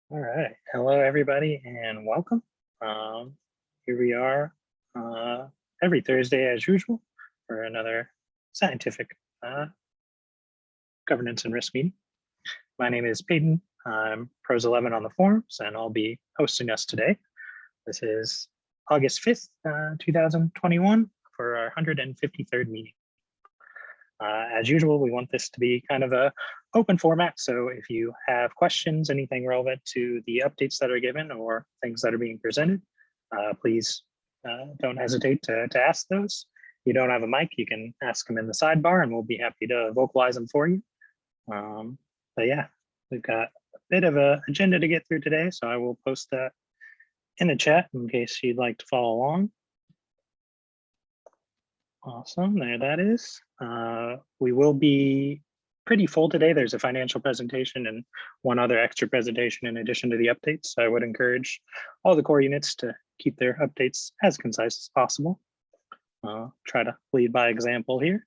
All right. Hello, everybody, and welcome. Um, Here we are every Thursday, as usual, for another scientific governance and risk meeting. My name is Peyton. I'm Pros 11 on the forums, and I'll be hosting us today. This is August 5th, 2021, for our 153rd meeting. As usual, we want this to be kind of a open format. So if you have questions, anything relevant to the updates that are given or things that are being presented, please don't hesitate to ask those. If you don't have a mic, you can ask them in the sidebar and we'll be happy to vocalize them for you. But yeah, we've got a bit of an agenda to get through today. So I will post that in the chat in case you'd like to follow along. Awesome, there that is. We will be pretty full today. There's a financial presentation and one other extra presentation in addition to the updates. So I would encourage all the core units to keep their updates as concise as possible. Try to lead by example here.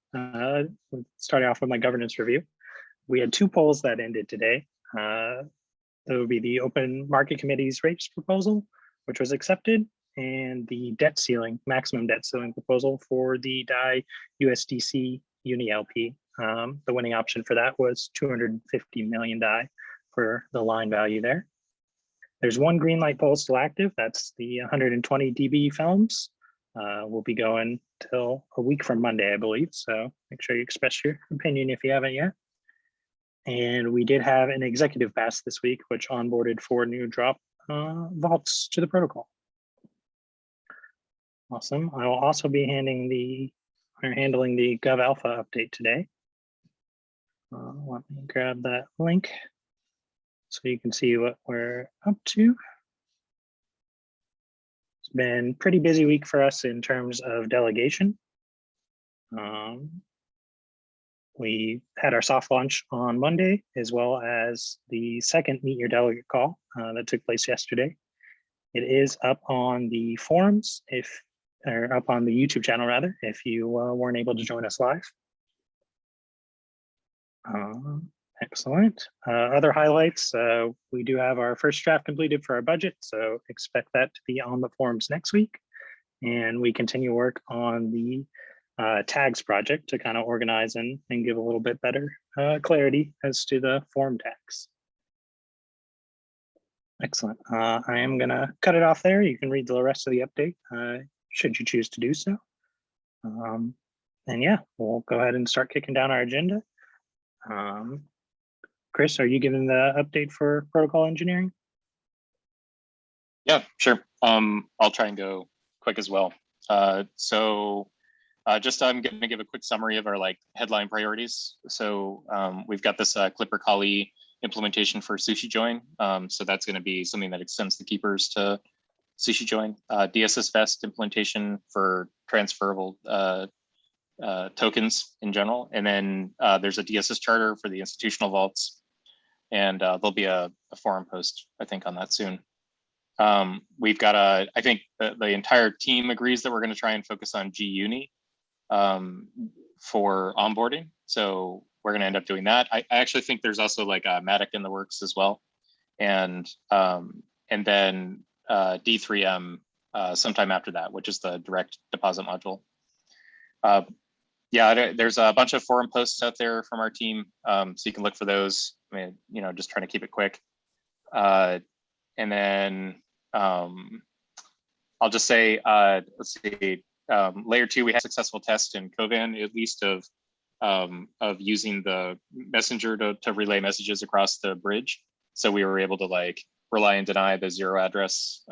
Starting off with my governance review. We had two polls that ended today. That would be the Open Market Committee's rates proposal, which was accepted, and the debt ceiling, maximum debt ceiling proposal for the DAI USDC Uni LP. The winning option for that was 250 million DAI for the line value there. There's one green light poll still active. That's the 120 dB films. We'll be going till a week from Monday, I believe. So make sure you express your opinion if you haven't yet. And we did have an executive pass this week, which onboarded 4 new drop vaults to the protocol. Awesome. I will also be handling the Gov Alpha update today. Let me grab that link so you can see what we're up to. It's been a pretty busy week for us in terms of delegation. We had our soft launch on Monday, as well as the second Meet Your Delegate call that took place yesterday. It is up on the forums, or up on the YouTube channel rather, if you weren't able to join us live. Excellent. Other highlights, we do have our first draft completed for our budget, so expect that to be on the forums next week. And we continue work on the tags project to kind of organize and give a little bit better clarity as to the form tags. Excellent. I am going to cut it off there. You can read the rest of the update should you choose to do so. And yeah, we'll go ahead and start kicking down our agenda. Chris, are you giving the update for protocol engineering? Yeah, sure. I'll try and go quick as well. Just I'm going to give a quick summary of our headline priorities. So we've got this Clipper Kali implementation for Sushi Join. So that's going to be something that extends the keepers to Sushi Join. DSS Vest implementation for transferable tokens in general. And then there's a DSS charter for the institutional vaults. And there'll be a forum post, I think, on that soon. We've got I think the entire team agrees that we're going to try and focus on G-Uni for onboarding. So we're going to end up doing that. I actually think there's also like a Matic in the works as well. And then D3M sometime after that, which is the direct deposit module. Yeah, there's a bunch of forum posts out there from our team, so you can look for those. I mean, just trying to keep it quick. And then I'll just say, let's see, layer 2, we had a successful test in Kovan, at least of using the messenger to relay messages across the bridge. So we were able to rely and deny the 0 address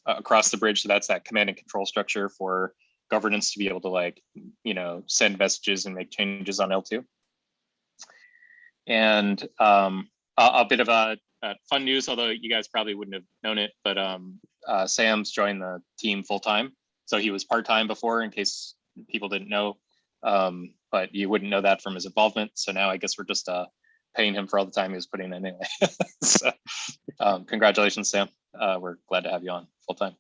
across the bridge. So that's that command and control structure for governance to be able to send messages and make changes on L2. And a bit of a fun news, although you guys probably wouldn't have known it, but Sam's joined the team full time. So he was part-time before, in case people didn't know, but you wouldn't know that from his involvement. So now I guess we're just paying him for all the time he was putting in anyway. So congratulations, Sam. We're glad to have you on full time.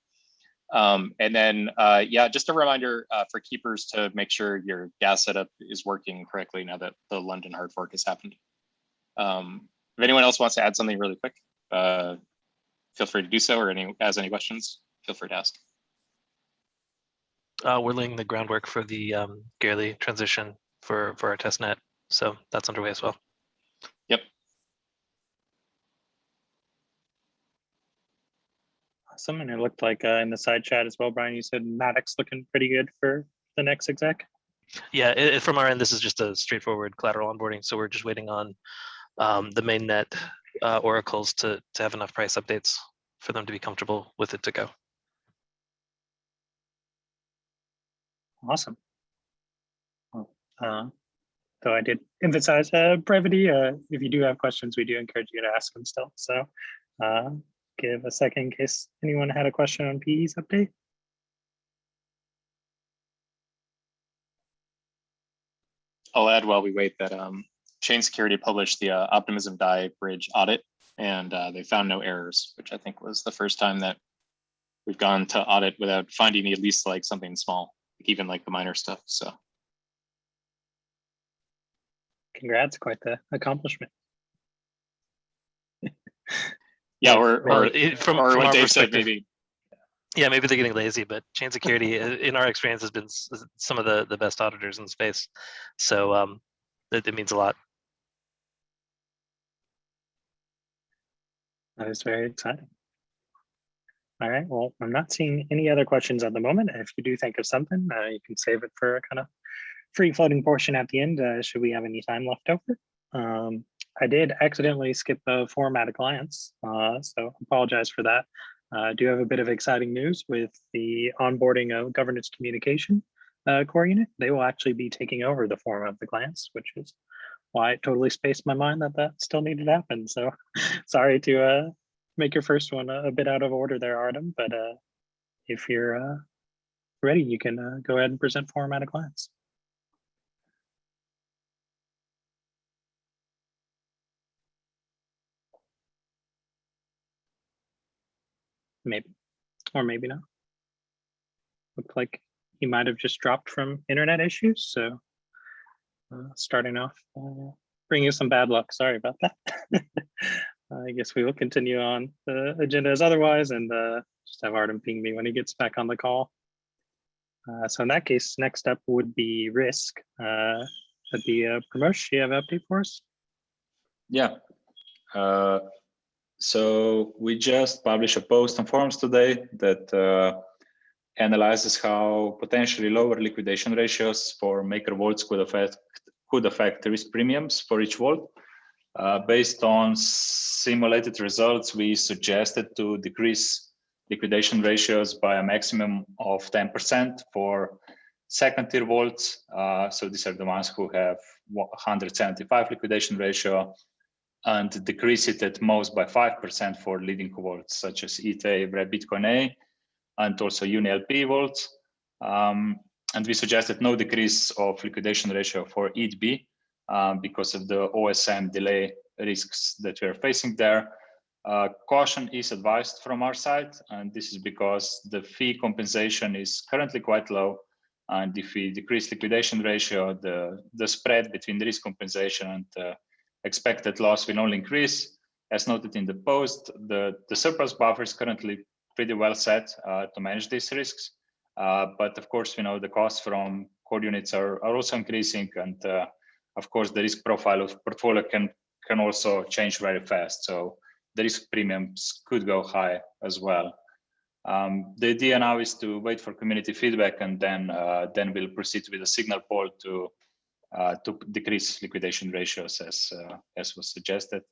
And then, yeah, just a reminder for keepers to make sure your gas setup is working correctly now that the London hard fork has happened. If anyone else wants to add something really quick, feel free to do so, or has any questions, feel free to ask. We're laying the groundwork for the Garely transition for our testnet, so that's underway as well. Yep. Awesome, and it looked like in the side chat as well, Brian, you said Maddox looking pretty good for the next exec. Yeah, from our end, this is just a straightforward collateral onboarding, so we're just waiting on the mainnet oracles to have enough price updates for them to be comfortable with it to go. Awesome. Well, though I did emphasize brevity, if you do have questions, we do encourage you to ask them still. So give a second in case anyone had a question on PE's update. I'll add while we wait that Chain Security published the Optimism DAI bridge audit, and they found no errors, which I think was the first time that we've gone to audit without finding at least like something small, even like the minor stuff. So Congrats, quite the accomplishment. yeah, or from what our Dave said, perspective, maybe. Yeah, maybe they're getting lazy, but Chain Security, in our experience, has been some of the best auditors in the space. So it means a lot. That is very exciting. All right, well, I'm not seeing any other questions at the moment. If you do think of something, you can save it for a kind of free floating portion at the end, should we have any time left over. I did accidentally skip the format of clients, so apologize for that. I do have a bit of exciting news with the onboarding of governance communication core unit. They will actually be taking over the form of the clients, which is why it totally spaced my mind that still needed to happen. So sorry to make your first one a bit out of order there, Artem, but if you're ready, you can go ahead and present format of clients. Maybe, or maybe not. Looked like he might have just dropped from internet issues. So starting off, bringing you some bad luck. Sorry about that. I guess we will continue on the agenda as otherwise, and just have Artem ping me when he gets back on the call. So in that case, next up would be Risk. At the Pramosh, you have an update for us? Yeah. So we just published a post on forums today that analyzes how potentially lower liquidation ratios for maker vaults could affect risk premiums for each vault. Based on simulated results, we suggested to decrease liquidation ratios by a maximum of 10% for second tier vaults. So these are the ones who have 175 liquidation ratio, and decrease it at most by 5% for leading vaults such as ETH, Bitcoin A, and also UniLP vaults. And we suggested no decrease of liquidation ratio for ETH-B because of the OSM delay risks that we are facing there. Caution is advised from our side, and this is because the fee compensation is currently quite low. And if we decrease liquidation ratio, the spread between the risk compensation and expected loss will only increase. As noted in the post, the surplus buffer is currently pretty well set to manage these risks. But of course, the costs from core units are also increasing, and of course, the risk profile of portfolio can also change very fast. So the risk premiums could go high as well. The idea now is to wait for community feedback, and then we'll proceed with a signal poll to decrease liquidation ratios as was suggested.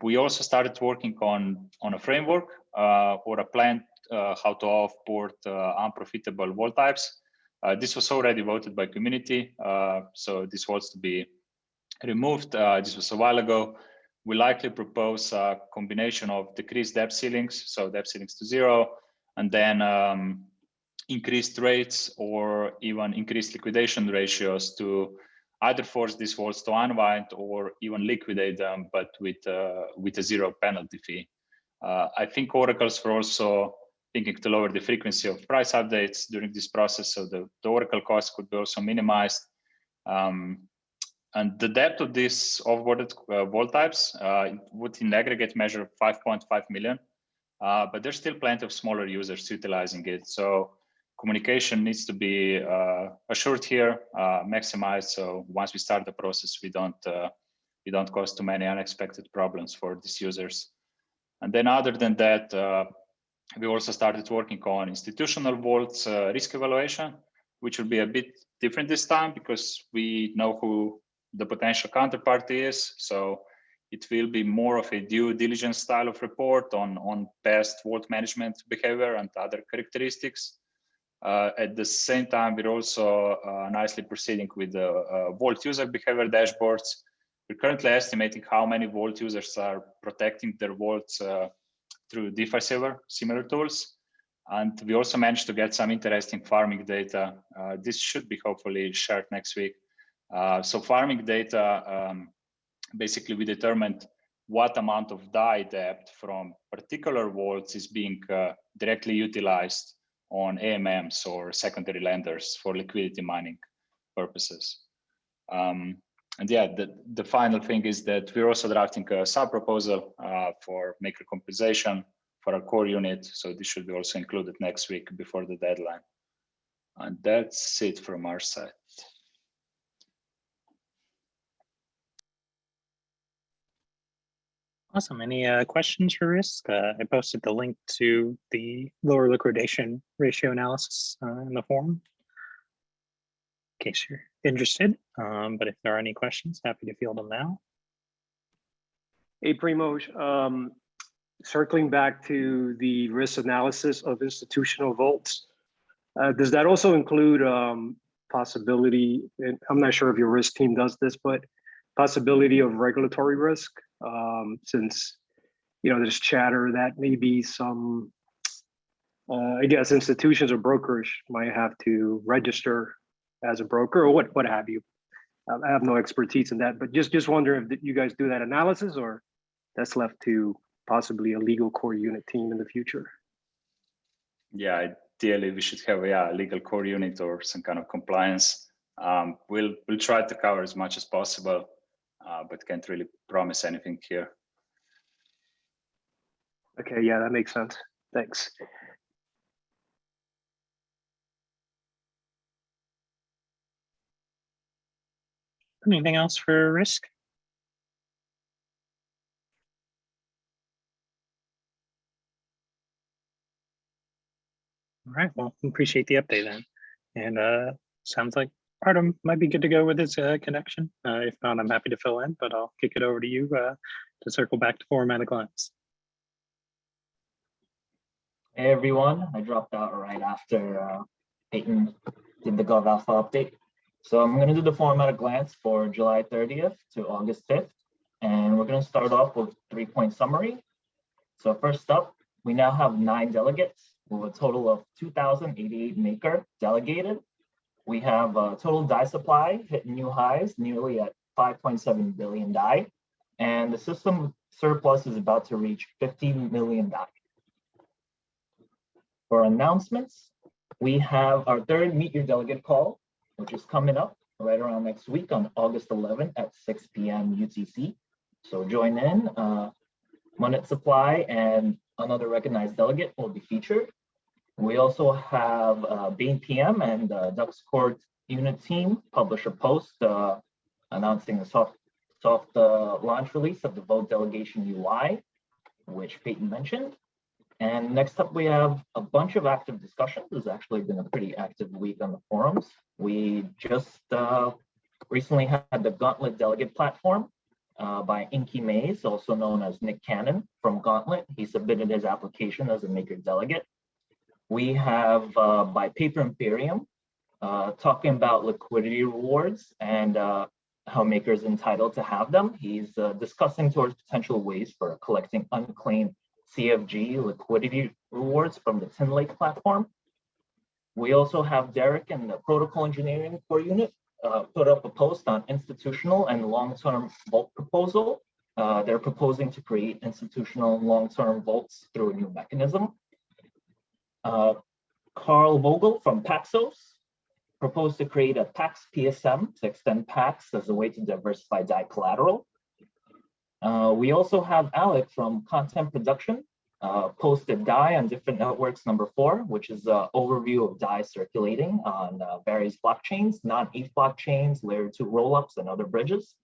We also started working on a framework or a plan how to offboard unprofitable vault types. This was already voted by community, so this was to be removed. This was a while ago. We likely propose a combination of decreased debt ceilings, so debt ceilings to 0, and then increased rates or even increased liquidation ratios to either force these vaults to unwind or even liquidate them, but with a 0 penalty fee. I think oracles were also thinking to lower the frequency of price updates during this process, so the oracle cost could be also minimized. And the depth of these offboarded vault types would in aggregate measure 5.5 million, but there's still plenty of smaller users utilizing it. So communication needs to be assured here, maximized. So once we start the process, we don't cause too many unexpected problems for these users. And then other than that, we also started working on institutional vaults risk evaluation, which will be a bit different this time because we know who the potential counterparty is. So it will be more of a due diligence style of report on past vault management behavior and other characteristics. At the same time, we're also nicely proceeding with the vault user behavior dashboards. We're currently estimating how many vault users are protecting their vaults through DeFi Silver, similar tools. And we also managed to get some interesting farming data. This should be hopefully shared next week. So farming data, basically we determined what amount of DAI depth from particular vaults is being directly utilized on AMMs or secondary lenders for liquidity mining purposes. And yeah, the final thing is that we're also drafting a sub-proposal for maker compensation for our core unit. So this should be also included next week before the deadline. And that's it from our side. Awesome. Any questions for Risk? I posted the link to the lower liquidation ratio analysis in the forum, in case you're interested. But if there are any questions, happy to field them now. Hey, Primoz, circling back to the risk analysis of institutional vaults, does that also include possibility, and I'm not sure if your risk team does this, but possibility of regulatory risk, since there's chatter that maybe some, I guess, institutions or brokers might have to register as a broker or what have you. I have no expertise in that, but just wonder if you guys do that analysis or that's left to possibly a legal core unit team in the future. Yeah, ideally we should have a legal core unit or some kind of compliance. We'll try to cover as much as possible, but can't really promise anything here. Okay, yeah, that makes sense. Thanks. Anything else for Risk? All right, well, appreciate the update then. And sounds like Artem might be good to go with his connection. If not, I'm happy to fill in, but I'll kick it over to you to circle back to forum at a glance. Hey everyone, I dropped out right after Peyton did the Gov Alpha update. So I'm going to do the forum at a glance for July 30th to August 5th. And we're going to start off with 3-point summary. So first up, we now have 9 delegates with a total of 2,088 maker delegated. We have a total DAI supply hitting new highs, nearly at 5.7 billion DAI. And the system surplus is about to reach 15 million DAI. For announcements, we have our 3rd Meet Your Delegate call, which is coming up right around next week on August 11th at 6 p.m. UTC. So join in. Monnet Supply and another recognized delegate will be featured. We also have Bain PM and Dux Court unit team publish a post announcing a soft launch release of the Vote Delegation UI, which Peyton mentioned. And next up, we have a bunch of active discussions. It's actually been a pretty active week on the forums. We just recently had the Gauntlet Delegate Platform by Inky Mays, also known as Nick Cannon from Gauntlet. He submitted his application as a maker delegate. We have by Paper Imperium talking about liquidity rewards and how makers entitled to have them. He's discussing towards potential ways for collecting unclaimed CFG liquidity rewards from the Tin Lake platform. We also have Derek and the Protocol Engineering Core Unit put up a post on institutional and long-term vault proposal. They're proposing to create institutional long-term vaults through a new mechanism. Carl Vogel from Paxos proposed to create a tax PSM to extend PAX as a way to diversify DAI collateral. We also have Alec from Content Production posted DAI on different networks #4, which is an overview of DAI circulating on various blockchains, non-ETH blockchains, layer 2 rollups, and other bridges.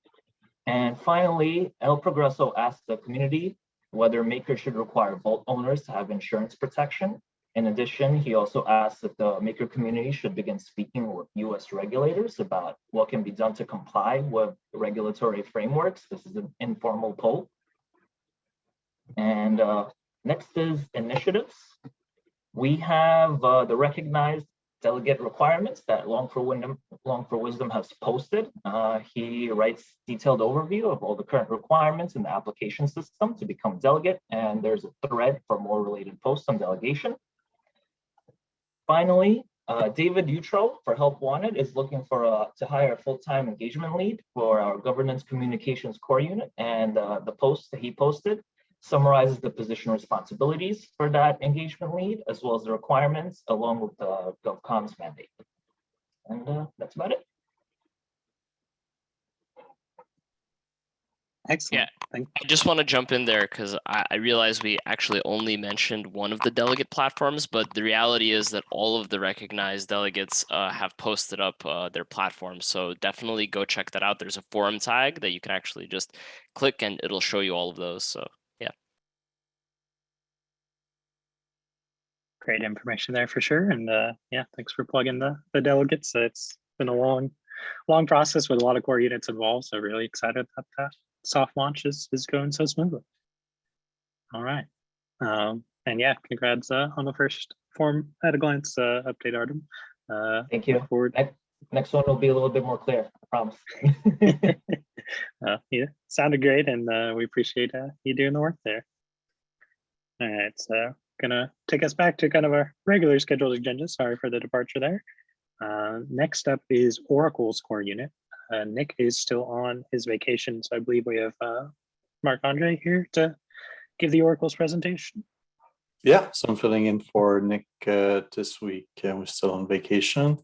And finally, El Progreso asked the community whether makers should require vault owners to have insurance protection. In addition, he also asked if the maker community should begin speaking with US regulators about what can be done to comply with regulatory frameworks. This is an informal poll. And next is initiatives. We have the recognized delegate requirements that Long for Wisdom has posted. He writes detailed overview of all the current requirements in the application system to become delegate, and there's a thread for more related posts on delegation. Finally, David Utro for Help Wanted is looking for to hire a full-time engagement lead for our governance communications core unit, and the post that he posted summarizes the position responsibilities for that engagement lead, as well as the requirements, along with the GovCom's mandate. And that's about it. Excellent. I just want to jump in there because I realize we actually only mentioned one of the delegate platforms, but the reality is that all of the recognized delegates have posted up their platforms. So definitely go check that out. There's a forum tag that you can actually just click and it'll show you all of those. So yeah. Great information there for sure. And yeah, thanks for plugging the delegates. It's been a long process with a lot of core units involved. So really excited that that soft launch is going so smoothly. All right. And yeah, congrats on the first forum at a glance update, Artem. Thank you. Next one will be a little bit more clear, I promise. Yeah, sounded great, and we appreciate you doing the work there. All right, so gonna take us back to kind of our regular scheduled agenda. Sorry for the departure there. Next up is Oracle's core unit. Nick is still on his vacation, so I believe we have Marc-Andre here to give the Oracle's presentation. Yeah, so I'm filling in for Nick this week. We're still on vacation.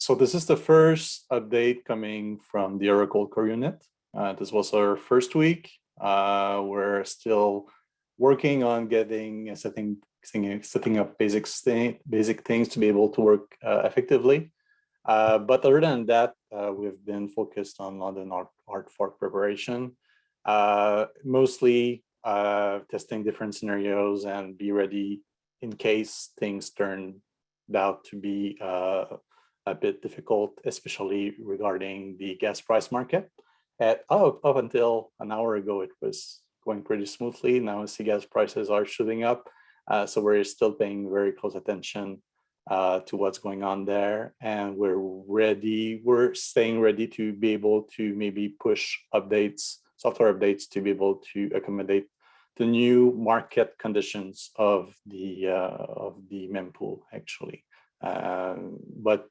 So this is the first update coming from the Oracle core unit. This was our first week. We're still working on setting up basic things to be able to work effectively. But other than that, we've been focused on London hard fork preparation, mostly testing different scenarios and be ready in case things turned out to be a bit difficult, especially regarding the gas price market. Up until an hour ago, it was going pretty smoothly. Now I see gas prices are shooting up. So we're still paying very close attention to what's going on there. And we're staying ready to be able to maybe push software updates to be able to accommodate the new market conditions of the mempool actually. But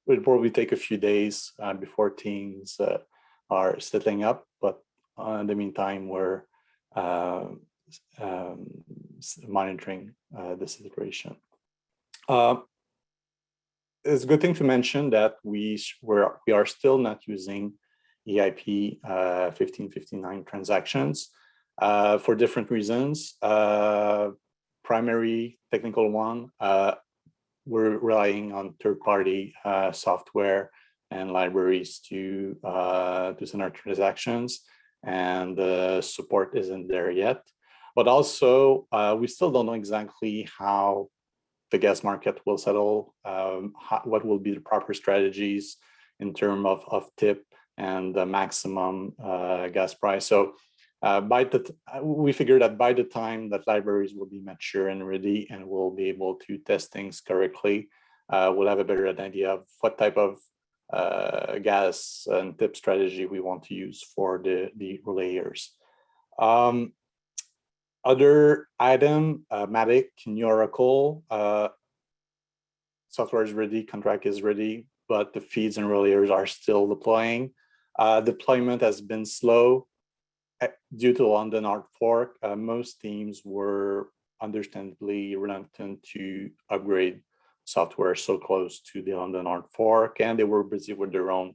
it'll probably take a few days before things are settling up. But in the meantime, we're monitoring the situation. It's a good thing to mention that we are still not using EIP 1559 transactions for different reasons. Primary technical one, we're relying on third-party software and libraries to send our transactions, and the support isn't there yet. But also, we still don't know exactly how the gas market will settle, what will be the proper strategies in terms of tip and the maximum gas price. So we figure that by the time that libraries will be mature and ready and we'll be able to test things correctly, we'll have a better idea of what type of gas and tip strategy we want to use for the relayers. Other item, Matic, new Oracle, software is ready, contract is ready, but the feeds and relayers are still deploying. Deployment has been slow due to London hard fork. Most teams were understandably reluctant to upgrade software so close to the London hard fork, and they were busy with their own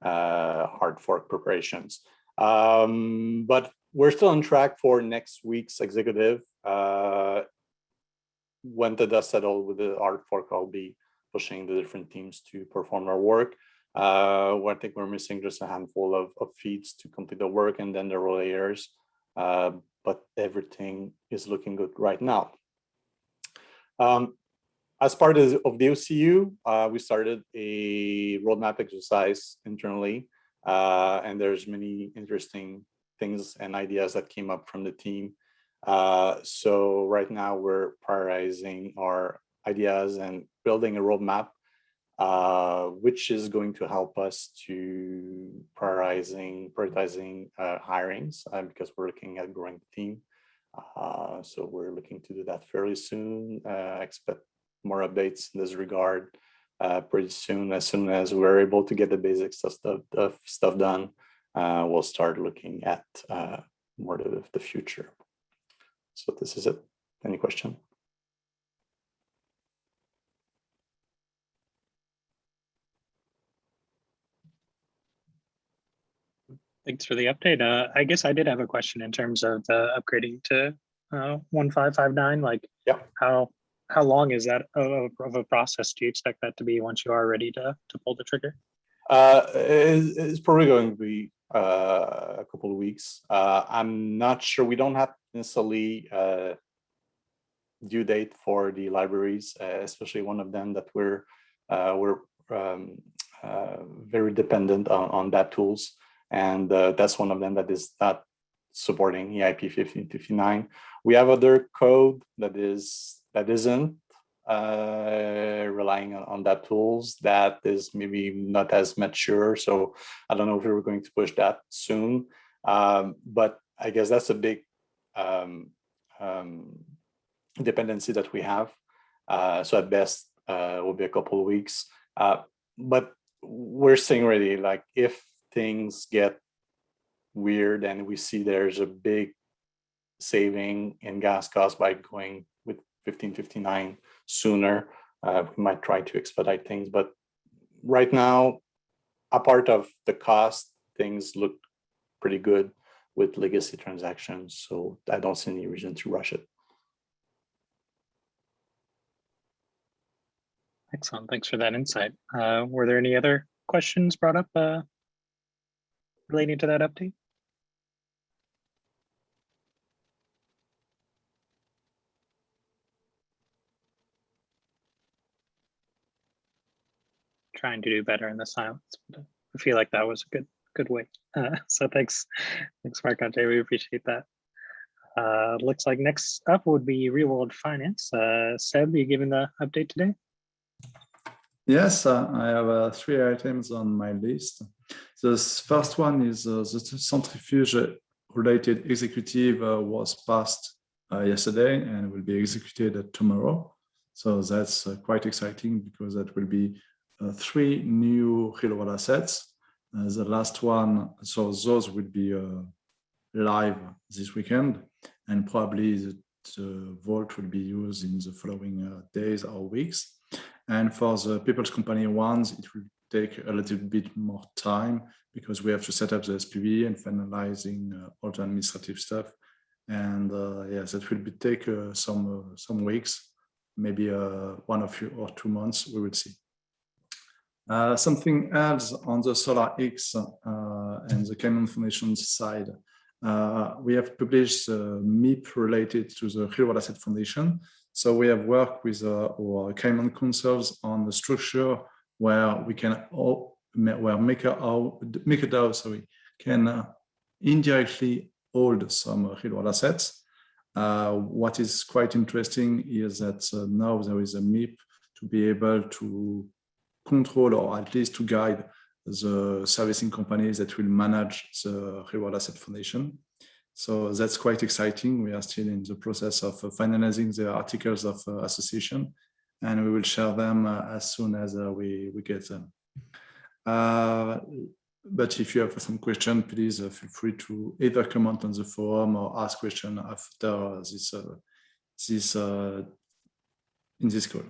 hard fork preparations. But we're still on track for next week's executive. When the dust settles with the hard fork, I'll be pushing the different teams to perform our work. I think we're missing just a handful of feeds to complete the work, and then the layers. But everything is looking good right now. As part of the OCU, we started a roadmap exercise internally, and there's many interesting things and ideas that came up from the team. So right now we're prioritizing our ideas and building a roadmap, which is going to help us to prioritizing hirings, because we're looking at growing the team. So we're looking to do that fairly soon. Expect more updates in this regard pretty soon. As soon as we're able to get the basic stuff done, we'll start looking at more of the future. So this is it. Any question? Thanks for the update. I guess I did have a question in terms of the upgrading to 1559. Like, yeah, how long is that of a process do you expect that to be once you are ready to pull the trigger? It's probably going to be a couple of weeks. I'm not sure. We don't have necessarily a due date for the libraries, especially one of them that we're very dependent on that tools, and that's one of them that is not supporting EIP 1559. We have other code that isn't relying on that tools that is maybe not as mature. So I don't know if we're going to push that soon, but I guess that's a big dependency that we have. So at best will be a couple of weeks, but we're saying really, like, if things get weird and we see there's a big saving in gas costs by going with 1559 sooner, we might try to expedite things. But right now, apart of the cost, things look pretty good with legacy transactions, so I don't see any reason to rush it. Excellent. Thanks for that insight. Were there any other questions brought up relating to that update? Trying to do better in the silence, but I feel like that was a good way. So thanks, Marc-Andre. We appreciate that. Looks like next up would be real world finance. Seb, you giving the update today? Yes, I have 3 items on my list. The first one is the centrifuge related executive was passed yesterday and will be executed tomorrow. So that's quite exciting because that will be 3 new real world assets. The last one, so those will be live this weekend, and probably the vault will be used in the following days or weeks. And for the People's Company ones, it will take a little bit more time because we have to set up the SPV and finalizing all the administrative stuff. And yes, it will take some weeks, maybe 1 or 2 months, we will see. Something else on the Solar X and the Cayman Foundation side, we have published a MIP related to the Real World Asset Foundation. So we have worked with our Cayman councils on the structure where we can where MakerDAO can indirectly hold some real world assets. What is quite interesting is that now there is a MIP to be able to control, or at least to guide, the servicing companies that will manage the Real World Asset Foundation. So that's quite exciting. We are still in the process of finalizing the articles of association, and we will share them as soon as we get them. But if you have some question, please feel free to either comment on the forum or ask question after this in this call.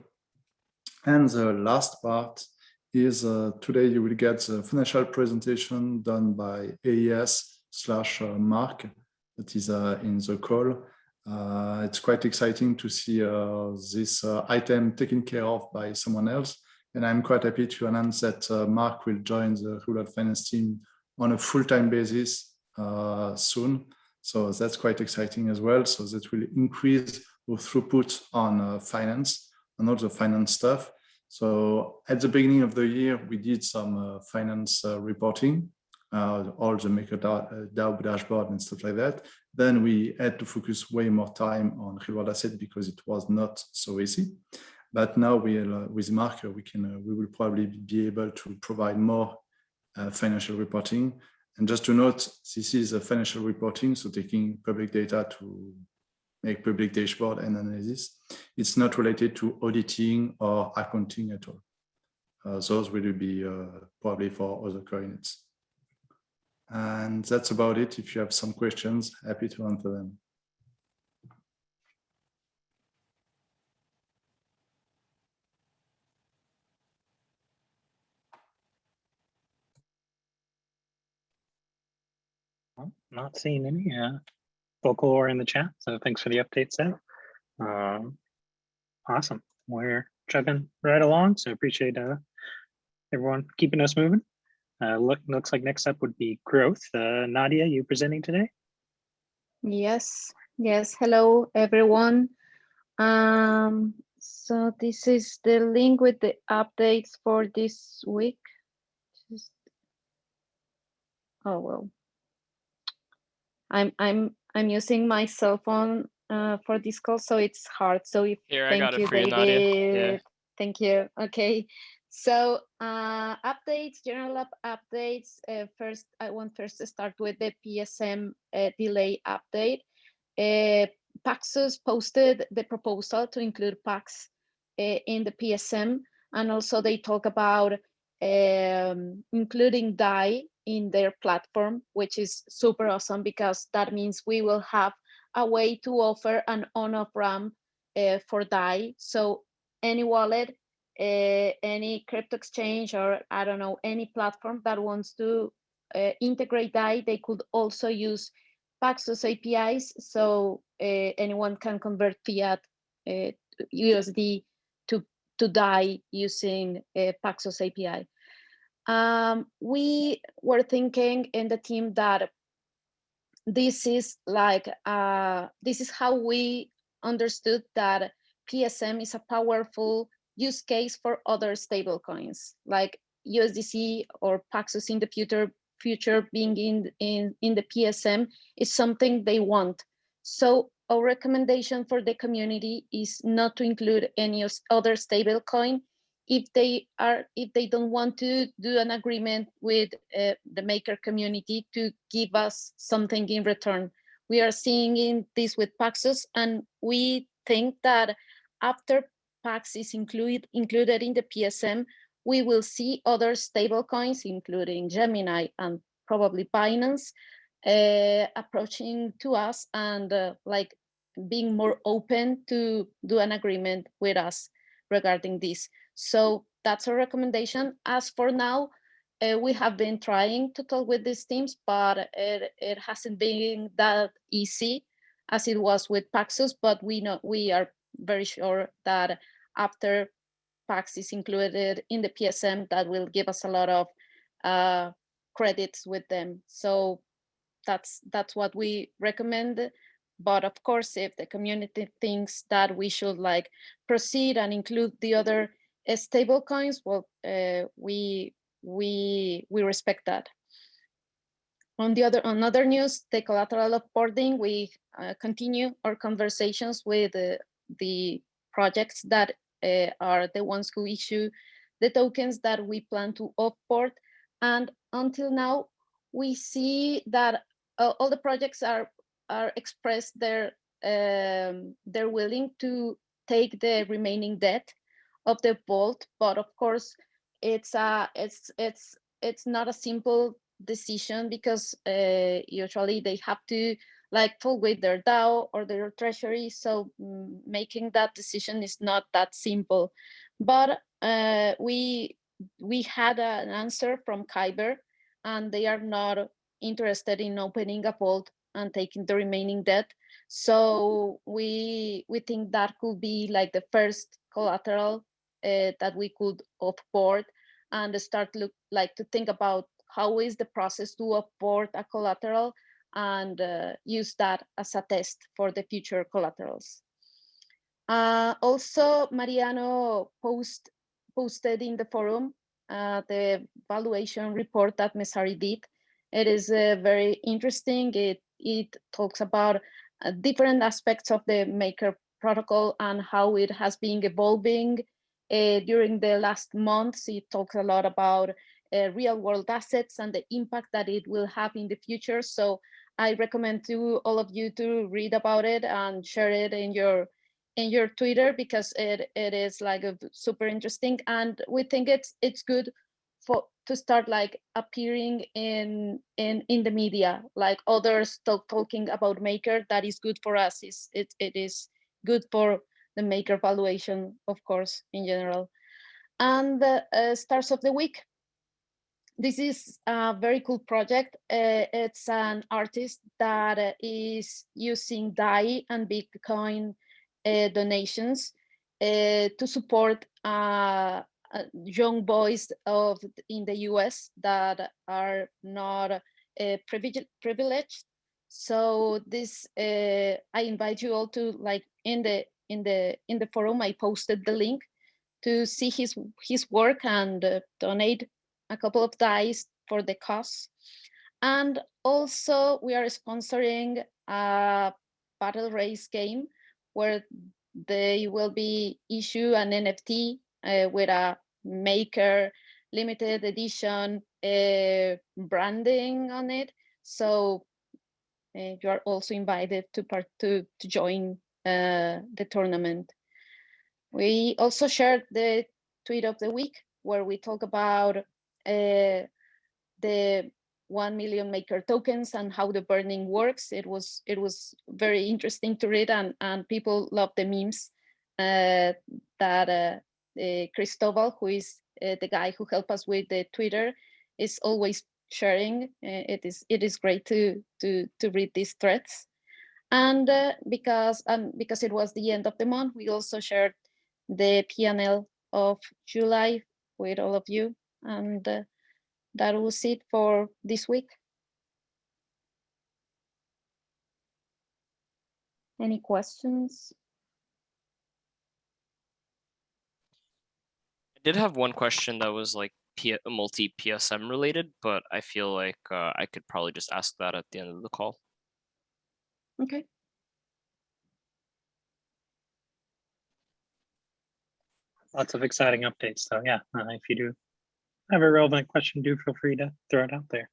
And the last part is today you will get the financial presentation done by AES/Mark that is in the call. It's quite exciting to see this item taken care of by someone else. And I'm quite happy to announce that Mark will join the rural finance team on a full-time basis soon. So that's quite exciting as well. So that will increase our throughput on finance and all the finance stuff. So at the beginning of the year, we did some finance reporting, all the MakerDAO dashboard and stuff like that. Then we had to focus way more time on real-world asset because it was not so easy. But now with Mark, we will probably be able to provide more financial reporting. And just to note, this is a financial reporting, so taking public data to make public dashboard and analysis. It's not related to auditing or accounting at all. Those will be probably for other coordinates. And that's about it. If you have some questions, happy to answer them. Well, not seeing any vocal or in the chat, so thanks for the update, Sam. Awesome, we're chugging right along, so appreciate everyone keeping us moving. Looks like next up would be growth. Nadia, you presenting today? Yes. Hello, everyone. So this is the link with the updates for this week. Oh well. I'm using my cell phone for this call, so it's hard. So if Here, I thank got it you, for you, David. Nadia. Yeah. Thank you. Okay. So updates, general updates. First, I want to start with the PSM delay update. Paxos posted the proposal to include PAX in the PSM, and also they talk about including DAI in their platform, which is super awesome because that means we will have a way to offer an on-off ramp for DAI. So any wallet, any crypto exchange, or I don't know, any platform that wants to integrate DAI, they could also use Paxos APIs. So anyone can convert fiat USD to DAI using Paxos API. We were thinking in the team that this is how we understood that PSM is a powerful use case for other stablecoins like USDC or Paxos in the future being in the PSM is something they want. So our recommendation for the community is not to include any other stablecoin if they don't want to do an agreement with the maker community to give us something in return. We are seeing this with Paxos, and we think that after Pax is included in the PSM, we will see other stablecoins, including Gemini and probably Binance, approaching to us and like being more open to do an agreement with us regarding this. So that's a recommendation. As for now, we have been trying to talk with these teams, but it hasn't been that easy as it was with Paxos. But we are very sure that after Pax is included in the PSM, that will give us a lot of credits with them. So that's what we recommend. But of course, if the community thinks that we should like proceed and include the other stable coins, well, we respect that. On other news, the collateral onboarding, we continue our conversations with the projects that are the ones who issue the tokens that we plan to offboard. And until now, we see that all the projects are expressed they're willing to take the remaining debt of the vault, but of course it's not a simple decision because usually they have to like full with their DAO or their treasury, so making that decision is not that simple. But we had an answer from Kyber, and they are not interested in opening a vault and taking the remaining debt. So we think that could be like the first collateral that we could offboard and start to think about how is the process to offboard a collateral and use that as a test for the future collaterals. Also, Mariano posted in the forum the valuation report that Mesari did. It is very interesting. It talks about different aspects of the Maker protocol and how it has been evolving during the last months. It talks a lot about real world assets and the impact that it will have in the future. So I recommend to all of you to read about it and share it in your Twitter, because it is like super interesting, and we think it's good to start like appearing in the media, like others talking about Maker. That is good for us. It is good for the Maker valuation, of course, in general. And the stars of the week. This is a very cool project. It's an artist that is using DAI and Bitcoin donations to support young boys in the US that are not privileged. So this I invite you all to, like, in the forum I posted the link to see his work and donate a couple of dice for the cause. And also we are sponsoring a battle race game where they will be issue an NFT with a Maker limited edition branding on it. So you are also invited to join the tournament. We also shared the tweet of the week where we talk about the 1 million Maker tokens and how the burning works. It was very interesting to read, and people love the memes that Cristobal, who is the guy who helped us with the Twitter, is always sharing. It is great to read these threads. And because it was the end of the month, we also shared the P&L of July with all of you, and that was it for this week. Any questions? I did have one question that was like multi-PSM related, but I feel like I could probably just ask that at the end of the call. Okay. Lots of exciting updates, though. Yeah, if you do have a relevant question, do feel free to throw it out there.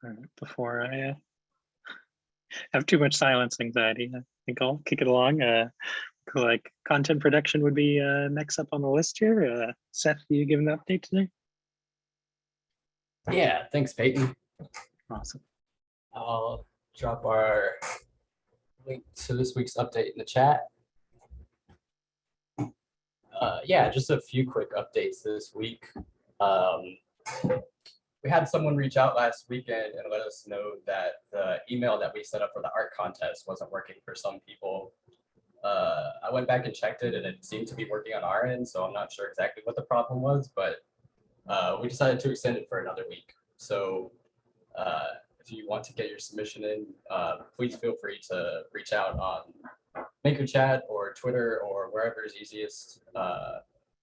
All right, before I have too much silence anxiety, I think I'll kick it along. Like content production would be next up on the list here. Seth, do you give an update today? Yeah, thanks, Peyton. Awesome. I'll drop our link to this week's update in the chat. Yeah, just a few quick updates this week. We had someone reach out last weekend and let us know that the email that we set up for the art contest wasn't working for some people. I went back and checked it, and it seemed to be working on our end, so I'm not sure exactly what the problem was, but we decided to extend it for another week. So if you want to get your submission in, please feel free to reach out on MakerChat or Twitter or wherever is easiest,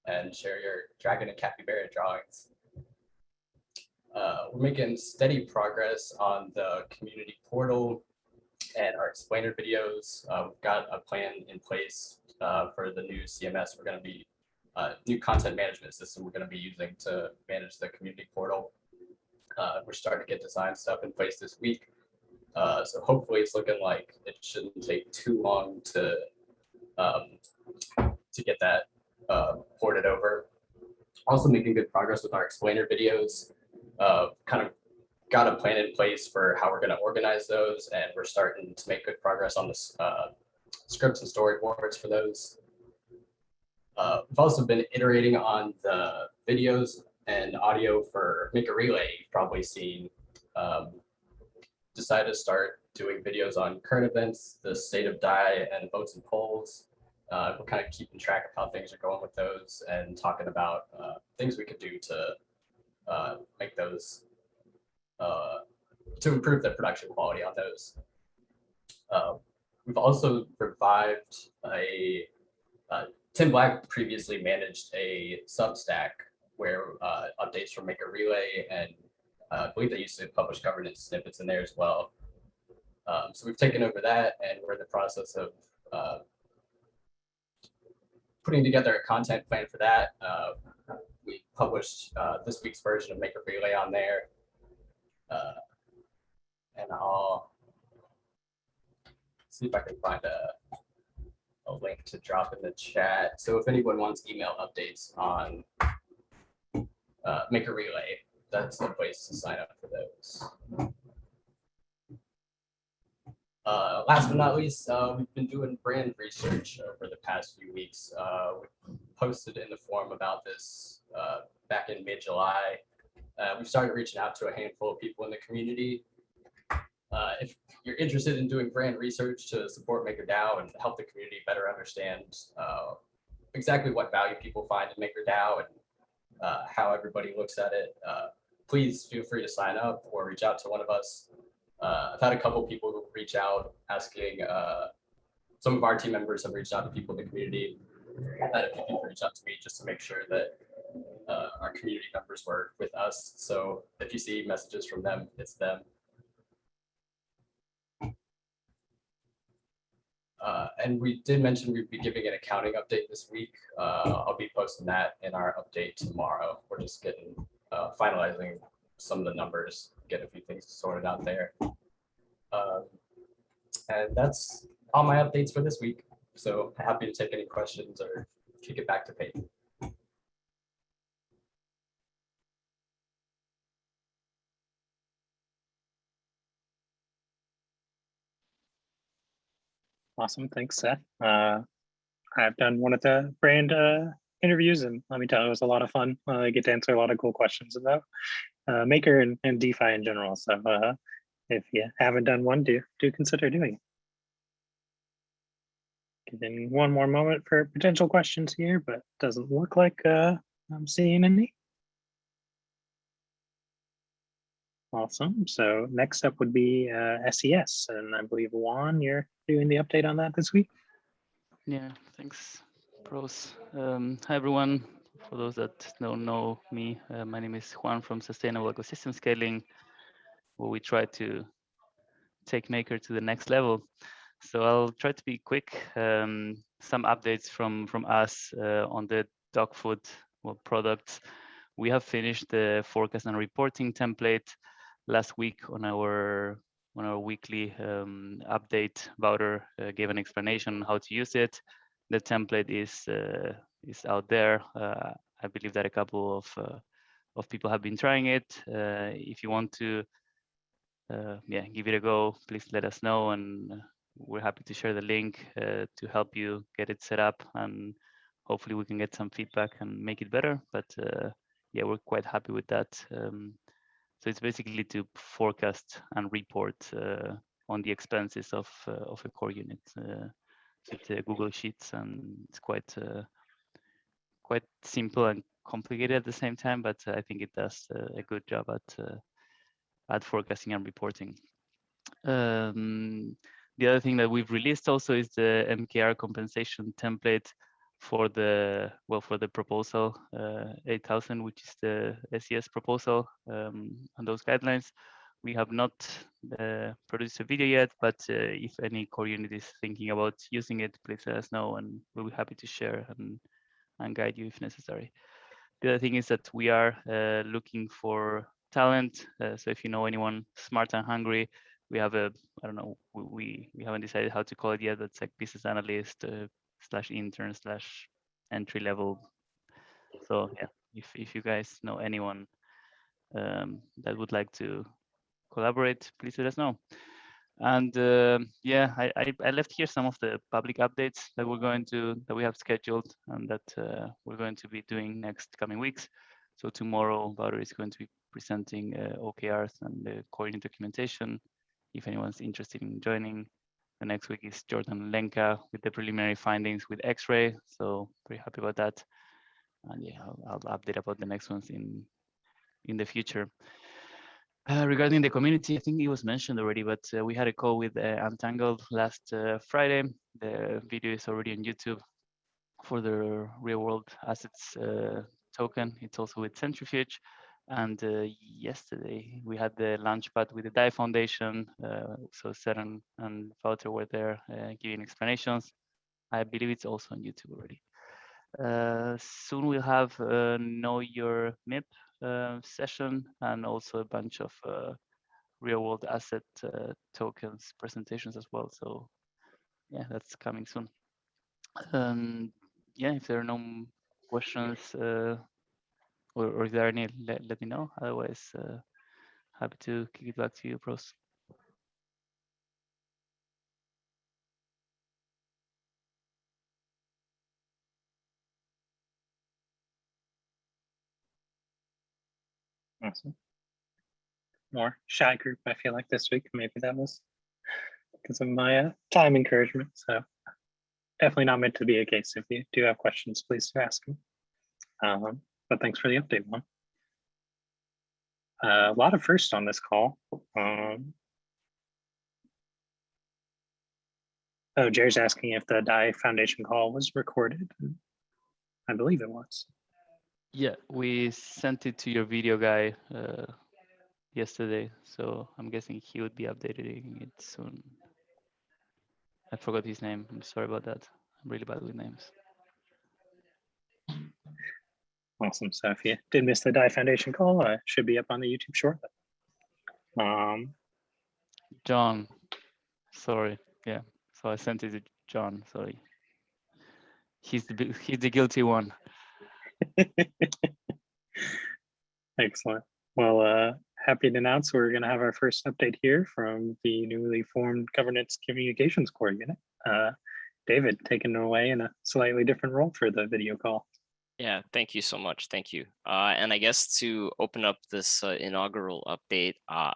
and share your dragon and capybara drawings. We're making steady progress on the community portal and our explainer videos. We've got a plan in place for the new CMS. We're going to be new content management system we're going to be using to manage the community portal. We're starting to get design stuff in place this week. So hopefully it's looking like it shouldn't take too long to get that ported over. Also making good progress with our explainer videos. kind of got a plan in place for how we're going to organize those, and we're starting to make good progress on this scripts and storyboards for those. We've also been iterating on the videos and audio for Make a Relay. You've probably seen. Decided to start doing videos on current events, the state of DAI, and votes and polls. We're kind of keeping track of how things are going with those and talking about things we could do to make those, to improve the production quality on those. We've also revived Tim Black previously managed a Substack where updates from Make a Relay, and I believe they used to publish governance snippets in there as well. So we've taken over that, and we're in the process of putting together a content plan for that. We published this week's version of Make a Relay on there. And I'll see if I can find a link to drop in the chat. So if anyone wants email updates on Make a Relay, that's the place to sign up for those. Last but not least, we've been doing brand research over the past few weeks. We posted in the forum about this back in mid-July. We've started reaching out to a handful of people in the community. If you're interested in doing brand research to support MakerDAO and help the community better understand exactly what value people find in MakerDAO and how everybody looks at it, please feel free to sign up or reach out to one of us. I've had a couple people who reach out asking, some of our team members have reached out to people in the community. I've had a few people reach out to me just to make sure that our community members were with us. So if you see messages from them, it's them. And we did mention we'd be giving an accounting update this week. I'll be posting that in our update tomorrow. We're just getting finalizing some of the numbers, get a few things sorted out there. And that's all my updates for this week. So happy to take any questions or kick it back to Peyton. Awesome, thanks, Seth. I've done one of the brand interviews, and let me tell you, it was a lot of fun. I get to answer a lot of cool questions about Maker and DeFi in general. So if you haven't done one, do consider doing it. Giving one more moment for potential questions here, but doesn't look like I'm seeing any. Awesome. So next up would be SES, and I believe Juan, you're doing the update on that this week. Yeah, thanks, pros. Hi everyone. For those that don't know me, my name is Juan from Sustainable Ecosystem Scaling, where we try to take Maker to the next level. So I'll try to be quick. Some updates from us on the dog food products. We have finished the forecast and reporting template last week on our weekly update. Wouter gave an explanation on how to use it. The template is out there. I believe that a couple of people have been trying it. If you want to give it a go, please let us know, and we're happy to share the link to help you get it set up, and hopefully we can get some feedback and make it better. But yeah, we're quite happy with that. So it's basically to forecast and report on the expenses of a core unit. It's Google Sheets, and it's quite simple and complicated at the same time, but I think it does a good job at forecasting and reporting. The other thing that we've released also is the MKR compensation template for the proposal 8000, which is the SES proposal on those guidelines. We have not produced a video yet, but if any core unit is thinking about using it, please let us know, and we'll be happy to share and guide you if necessary. The other thing is that we are looking for talent. So if you know anyone smart and hungry, we have I don't know, we haven't decided how to call it yet, but it's like business analyst / intern / entry level. So yeah, if you guys know anyone that would like to collaborate, please let us know. And yeah, I left here some of the public updates that we have scheduled and that we're going to be doing next coming weeks. So tomorrow, Wouter is going to be presenting OKRs and the coordinating documentation. If anyone's interested in joining, the next week is Jordan Lenka with the preliminary findings with X-ray. So very happy about that. And yeah, I'll update about the next ones in the future. Regarding the community, I think it was mentioned already, but we had a call with Untangled last Friday. The video is already on YouTube for the real world assets token. It's also with Centrifuge. And yesterday we had the launchpad with the DAI Foundation. So Seren and Wouter were there giving explanations. I believe it's also on YouTube already. Soon we'll have Know Your MIP session and also a bunch of real world asset tokens presentations as well. So yeah, that's coming soon. Yeah, if there are no questions or if there are any, let me know. Otherwise, happy to kick it back to you, Pros. Awesome. More shy group, I feel like this week. Maybe that was because of my time encouragement. So definitely not meant to be a case. If you do have questions, please do ask them. But thanks for the update, Juan. A lot of firsts on this call. Oh, Jerry's asking if the DAI Foundation call was recorded. I believe it was. Yeah, we sent it to your video guy yesterday, so I'm guessing he would be updating it soon. I forgot his name. I'm sorry about that. I'm really bad with names. Awesome. So if you did miss the DAI Foundation call, it should be up on the YouTube shortly. John, sorry. Yeah, so I sent it to John. Sorry, he's the guilty one. Excellent. Well, happy to announce we're going to have our first update here from the newly formed Governance Communications Core unit. David, taking it away in a slightly different role for the video call. Yeah, thank you so much. Thank you. And I guess to open up this inaugural update,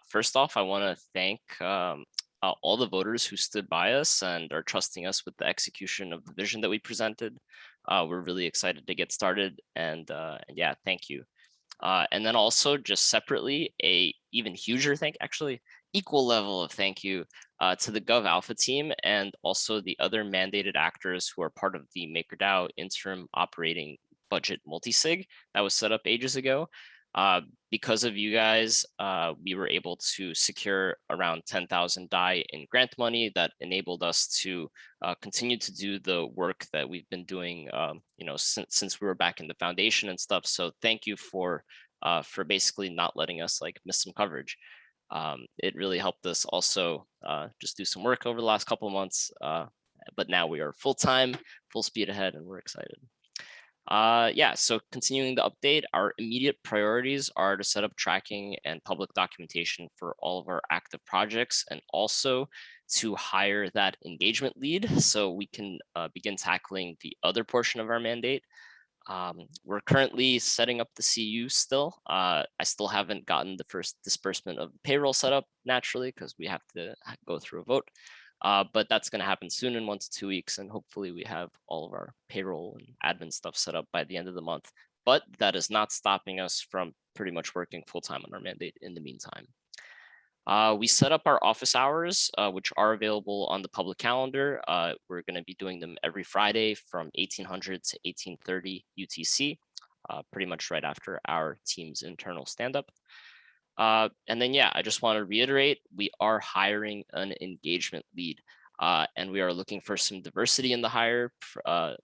first off, I want to thank all the voters who stood by us and are trusting us with the execution of the vision that we presented. We're really excited to get started, and yeah, thank you. And then also just separately, a even huger equal level of thank you to the Gov Alpha team and also the other mandated actors who are part of the MakerDAO interim operating budget multisig that was set up ages ago. Because of you guys, we were able to secure around 10,000 DAI in grant money that enabled us to continue to do the work that we've been doing, since we were back in the foundation and stuff. So thank you for basically not letting us miss some coverage. It really helped us also just do some work over the last couple of months. But now we are full-time, full speed ahead, and we're excited. Yeah, so continuing the update, our immediate priorities are to set up tracking and public documentation for all of our active projects and also to hire that engagement lead so we can begin tackling the other portion of our mandate. We're currently setting up the CU still. I still haven't gotten the first disbursement of the payroll set up naturally because we have to go through a vote. But that's going to happen soon in 1 to 2 weeks. And hopefully we have all of our payroll and admin stuff set up by the end of the month. But that is not stopping us from pretty much working full time on our mandate in the meantime. We set up our office hours, which are available on the public calendar. We're going to be doing them every Friday from 1800 to 1830 UTC, pretty much right after our team's internal stand-up. And then, yeah, I just want to reiterate, we are hiring an engagement lead and we are looking for some diversity in the hire,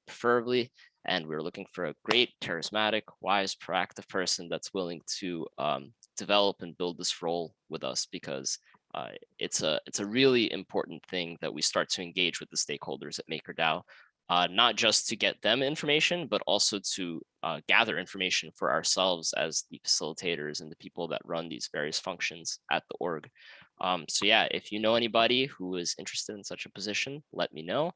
preferably. And we're looking for a great, charismatic, wise, proactive person that's willing to develop and build this role with us because it's a really important thing that we start to engage with the stakeholders at MakerDAO not just to get them information, but also to gather information for ourselves as the facilitators and the people that run these various functions at the org. So yeah, if you know anybody who is interested in such a position, let me know.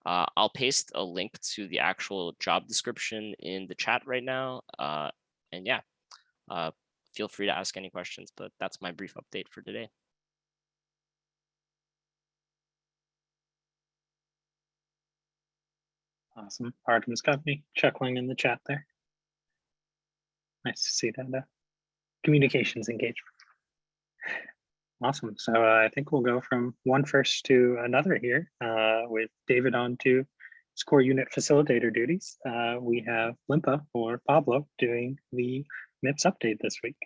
I'll paste a link to the actual job description in the chat right now. And yeah, feel free to ask any questions, but that's my brief update for today. Awesome. Artem's got me chuckling in the chat there. Nice to see that communications engagement. Awesome. So I think we'll go from one first to another here with David on to his core unit facilitator duties. We have Limpa or Pablo doing the MIPS update this week.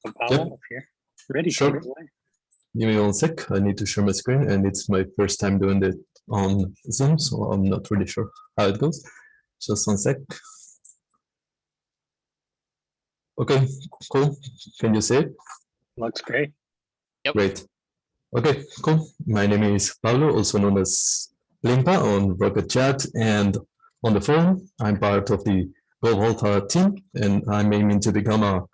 So Pablo, if you're ready, Sure. take it away. Give me 1 sec. I need to share my screen, and it's my first time doing it on Zoom, so I'm not really sure how it goes. Just 1 sec. Okay, cool. Can you see it? Looks great. Yep. Great. Okay, cool. My name is Pablo, also known as Limpa on Rocket Chat and on the phone. I'm part of the Gold Alpha team, and I'm aiming to become a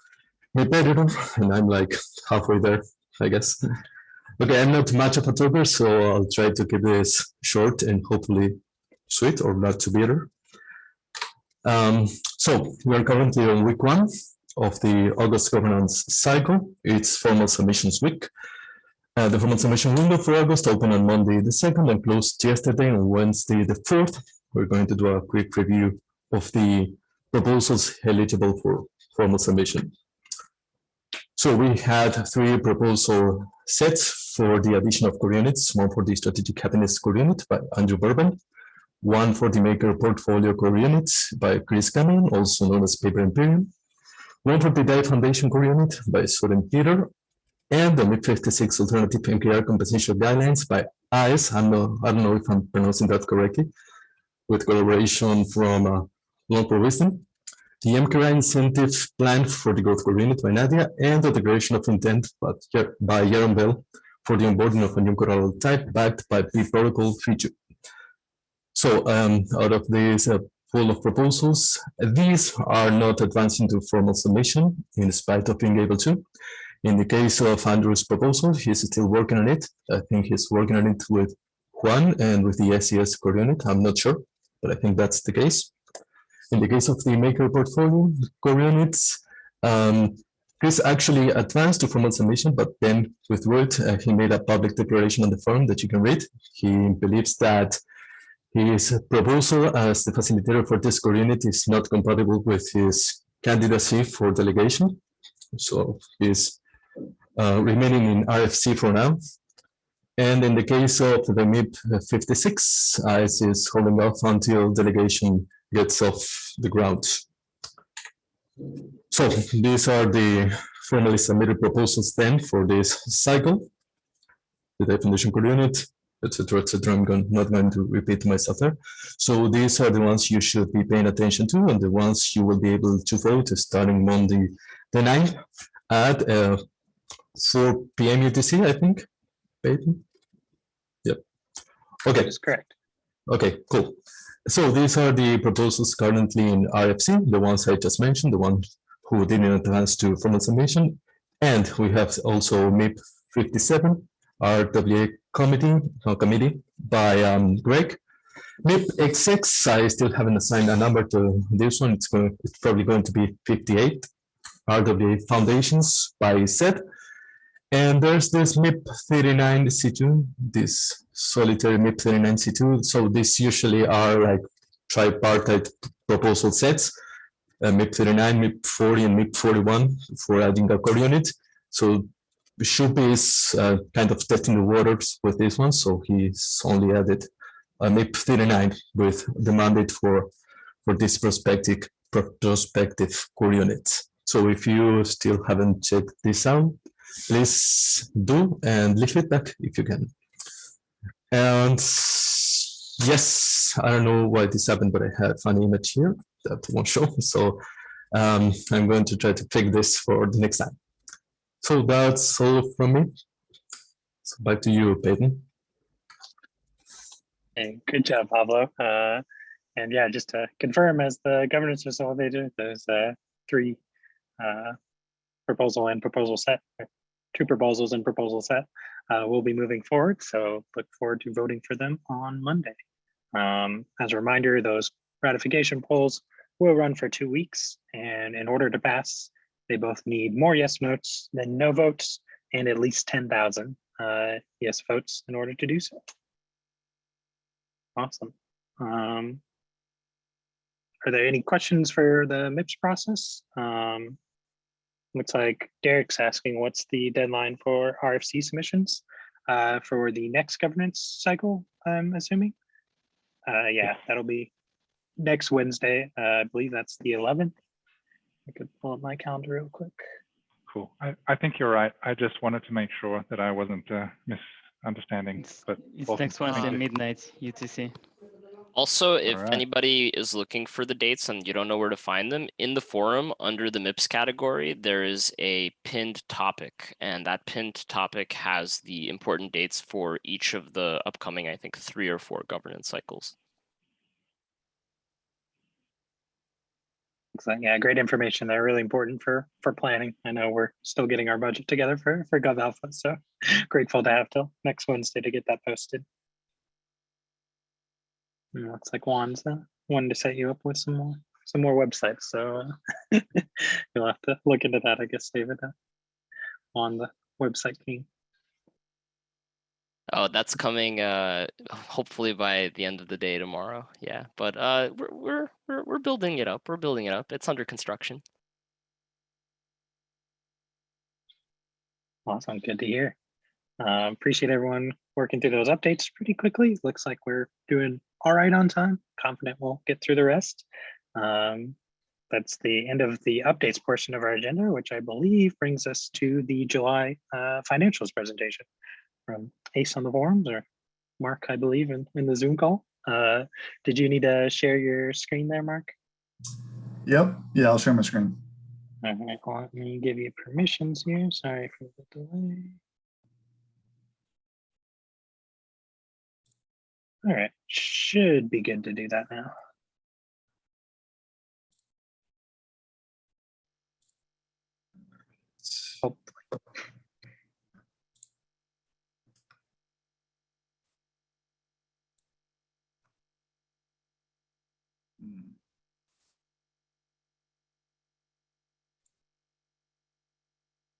MIP editor, and I'm like halfway there, I guess. Okay, I'm not much of a talker, so I'll try to keep this short and hopefully sweet or not too bitter. So we are currently on week 1 of the August governance cycle. It's formal submissions week. The formal submission window for August opened on Monday the 2nd and closed yesterday on Wednesday the 4th. We're going to do a quick review of the proposals eligible for formal submission. So we had 3 proposal sets for the addition of core units, one for the strategic happiness core unit by Andrew Bourbon, one for the maker portfolio core unit by Chris Cameron, also known as Paper Imperium, one for the DAI Foundation core unit by Soren Peter, and the MIP56 alternative MKR compensation guidelines by AES. I don't know if I'm pronouncing that correctly, with collaboration from Long for Wisdom, the MKR incentive plan for the growth core unit by Nadia, and the declaration of intent by Jaron Bell for the onboarding of a new collateral type backed by B.Protocol feature. So out of this pool of proposals, these are not advancing to formal submission in spite of being able to. In the case of Andrew's proposal, he's still working on it. I think he's working on it with Juan and with the SES core unit. I'm not sure, but I think that's the case. In the case of the maker portfolio core units, Chris actually advanced to formal submission, but then withdrew it. He made a public declaration on the forum that you can read. He believes that his proposal as the facilitator for this core unit is not compatible with his candidacy for delegation. So he's remaining in RFC for now. And in the case of the MIP56, ICE is holding off until delegation gets off the ground. So these are the formally submitted proposals then for this cycle. The definition core unit, etc., etc. I'm not going to repeat myself there. So these are the ones you should be paying attention to, and the ones you will be able to vote starting Monday the 9th at 4 p.m. UTC, I think. Peyton? Yep. Okay. That's correct. Okay, cool. So these are the proposals currently in RFC, the ones I just mentioned, the ones who didn't advance to formal submission. And we have also MIP 57, RWA committee by Greg. MIP XX, I still haven't assigned a number to this one. It's probably going to be 58, RWA foundations by Seth. And there's this MIP 39C2, this solitary MIP 39C2. So these usually are like tripartite proposal sets, MIP 39, MIP 40, and MIP 41 for adding a core unit. So Shupi is kind of testing the waters with this one. So he's only added a MIP 39 with the mandate for this prospective core unit. So if you still haven't checked this out, please do and leave feedback if you can. And yes, I don't know why this happened, but I have an image here that won't show. So I'm going to try to fix this for the next time. So that's all from me. So back to you, Peyton. Hey, good job, Pablo. And yeah, just to confirm, as the governance facilitator, there's 3 proposal and proposal set, 2 proposals and proposal set will be moving forward. So look forward to voting for them on Monday. As a reminder, those ratification polls will run for 2 weeks. And in order to pass, they both need more yes votes than no votes and at least 10,000 yes votes in order to do so. Awesome. Are there any questions for the MIPS process? Looks like Derek's asking what's the deadline for RFC submissions for the next governance cycle, I'm assuming. Yeah, that'll be next Wednesday. I believe that's the 11th. I could pull up my calendar real quick. Cool. I think you're right. I just wanted to make sure that I wasn't misunderstanding. But It's awesome. next Wednesday, Thank you. midnight UTC. Also, if Alright. anybody is looking for the dates and you don't know where to find them, in the forum under the MIPS category, there is a pinned topic, and that pinned topic has the important dates for each of the upcoming, I think, 3 or 4 governance cycles. Excellent. Yeah, great information there. Really important for planning. I know we're still getting our budget together for Gov Alpha, so grateful to have till next Wednesday to get that posted. And looks like Juan's wanting to set you up with some more websites, so you'll have to look into that, I guess, David, on the website king. Oh, that's coming hopefully by the end of the day tomorrow. Yeah, but we're building it up. We're building it up. It's under construction. Awesome, good to hear. Appreciate everyone working through those updates pretty quickly. Looks like we're doing all right on time. Confident we'll get through the rest. That's the end of the updates portion of our agenda, which I believe brings us to the July financials presentation from Ace on the forums, or Mark, I believe, in the Zoom call. Did you need to share your screen there, Mark? Yep. Yeah, I'll share my screen. All right, let me give you permissions here. Sorry for the delay. All right, should be good to do that now. Hopefully.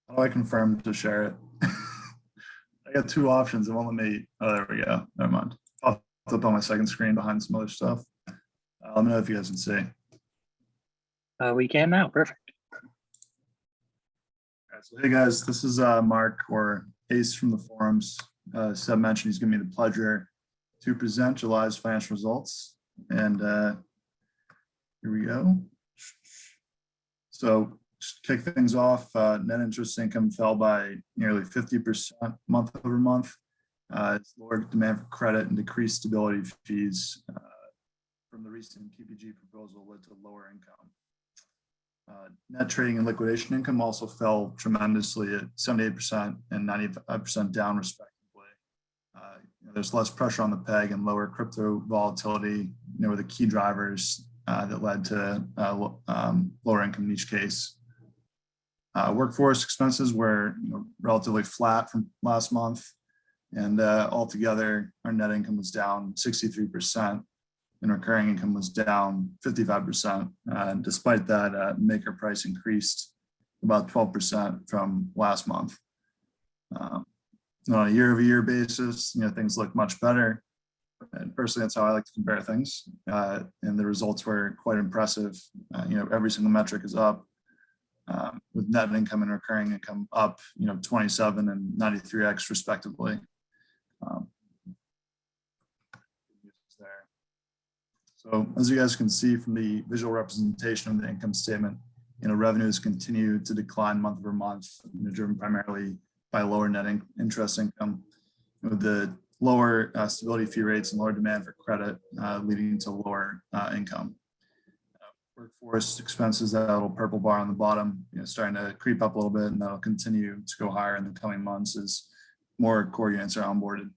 How do I confirm to share it? I got 2 options. It won't let me. Oh, there we go. Never mind. I'll flip on my second screen behind some other stuff. Let me know if you guys can see. We can now. Perfect. All right, so hey guys, this is Mark, or Ace from the forums. Seb mentioned he's giving me the pleasure to present July's financial results. And here we go. So just kick things off, net interest income fell by nearly 50% month over month. It's lower demand for credit and decreased stability fees from the recent PPG proposal led to lower income. Net trading and liquidation income also fell tremendously at 78% and 95% down respectively. There's less pressure on the peg and lower crypto volatility, were the key drivers that led to lower income in each case. Workforce expenses were relatively flat from last month, and altogether our net income was down 63% and recurring income was down 55%. Despite that, maker price increased about 12% from last month. On a year-over-year basis, things look much better. And personally, that's how I like to compare things. And the results were quite impressive. Every single metric is up, with net income and recurring income up, 27 and 93x respectively. So as you guys can see from the visual representation of the income statement, revenues continue to decline month over month, driven primarily by lower net interest income, with the lower stability fee rates and lower demand for credit leading to lower income. Workforce expenses, that little purple bar on the bottom, starting to creep up a little bit, and that'll continue to go higher in the coming months as more core units are onboarded.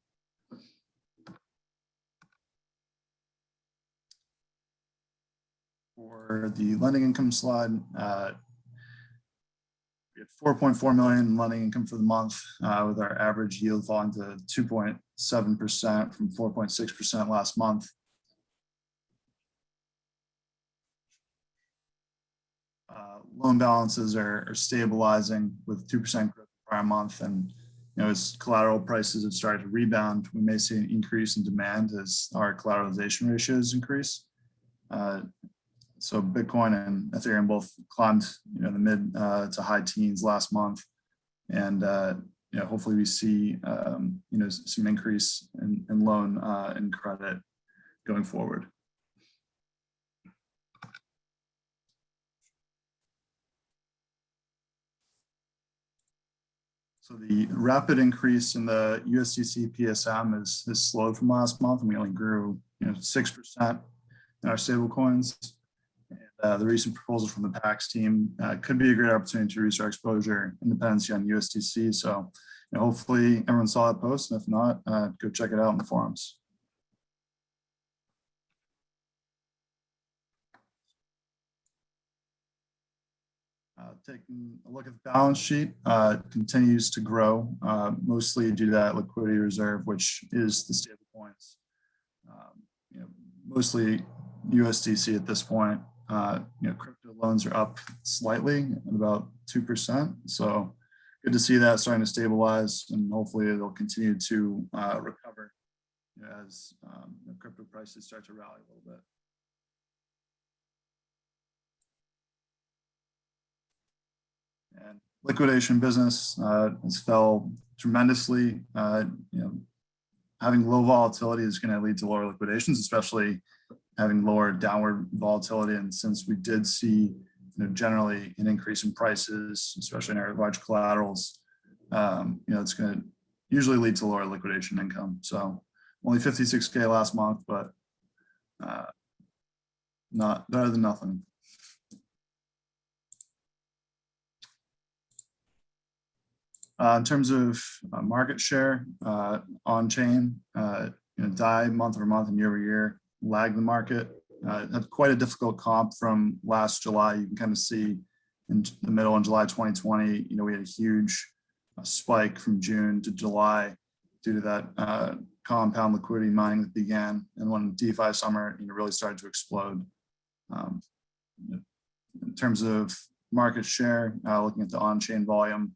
For the lending income slide, we had 4.4 million in lending income for the month, with our average yield falling to 2.7% from 4.6% last month. Loan balances are stabilizing with 2% growth prior month, and as collateral prices have started to rebound, we may see an increase in demand as our collateralization ratios increase. So Bitcoin and Ethereum both climbed, the mid to high teens last month, and hopefully we see some increase in loan and credit going forward. So the rapid increase in the USDC PSM has slowed from last month, and we only grew 6% in our stablecoins. The recent proposal from the PAX team could be a great opportunity to reduce our exposure and dependency on USDC. So hopefully everyone saw that post, and if not, go check it out in the forums. Taking a look at the balance sheet, continues to grow, mostly due to that liquidity reserve, which is the stablecoins. Mostly USDC at this point. Crypto loans are up slightly at about 2%. So good to see that starting to stabilize, and hopefully it'll continue to recover as crypto prices start to rally a little bit. And liquidation business has fell tremendously. Having low volatility is going to lead to lower liquidations, especially having lower downward volatility. And since we did see, generally an increase in prices, especially in our large collaterals, it's going to usually lead to lower liquidation income. So only 56K last month, but not better than nothing. In terms of market share, on-chain, DAI month over month and year over year lagged the market. Had quite a difficult comp from last July. You can kind of see in the middle of July 2020, we had a huge spike from June to July due to that compound liquidity mining that began, and when DeFi summer really started to explode. In terms of market share, looking at the on-chain volume,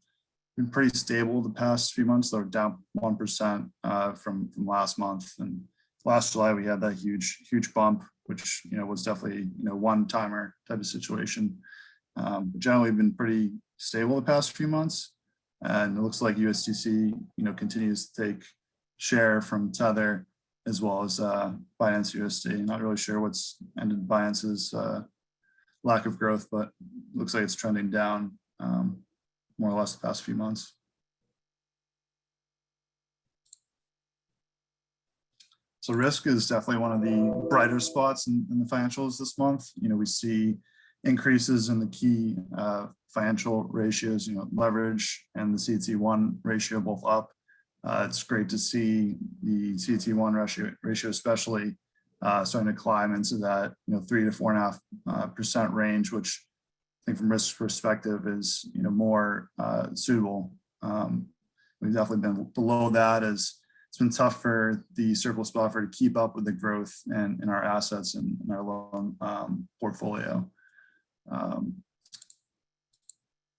been pretty stable the past few months. They're down 1% from last month, and last July we had that huge bump, which was definitely one-timer type of situation. But generally been pretty stable the past few months, and it looks like USDC continues to take share from Tether as well as Binance USD. Not really sure what's ended Binance's lack of growth, but looks like it's trending down more or less the past few months. So risk is definitely one of the brighter spots in the financials this month. We see increases in the key financial ratios, leverage and the CET1 ratio both up. It's great to see the CET1 ratio especially starting to climb into that 3 to 4.5% range, which I think from risk perspective is more suitable. We've definitely been below that, as it's been tough for the surplus buffer to keep up with the growth in our assets and in our loan portfolio.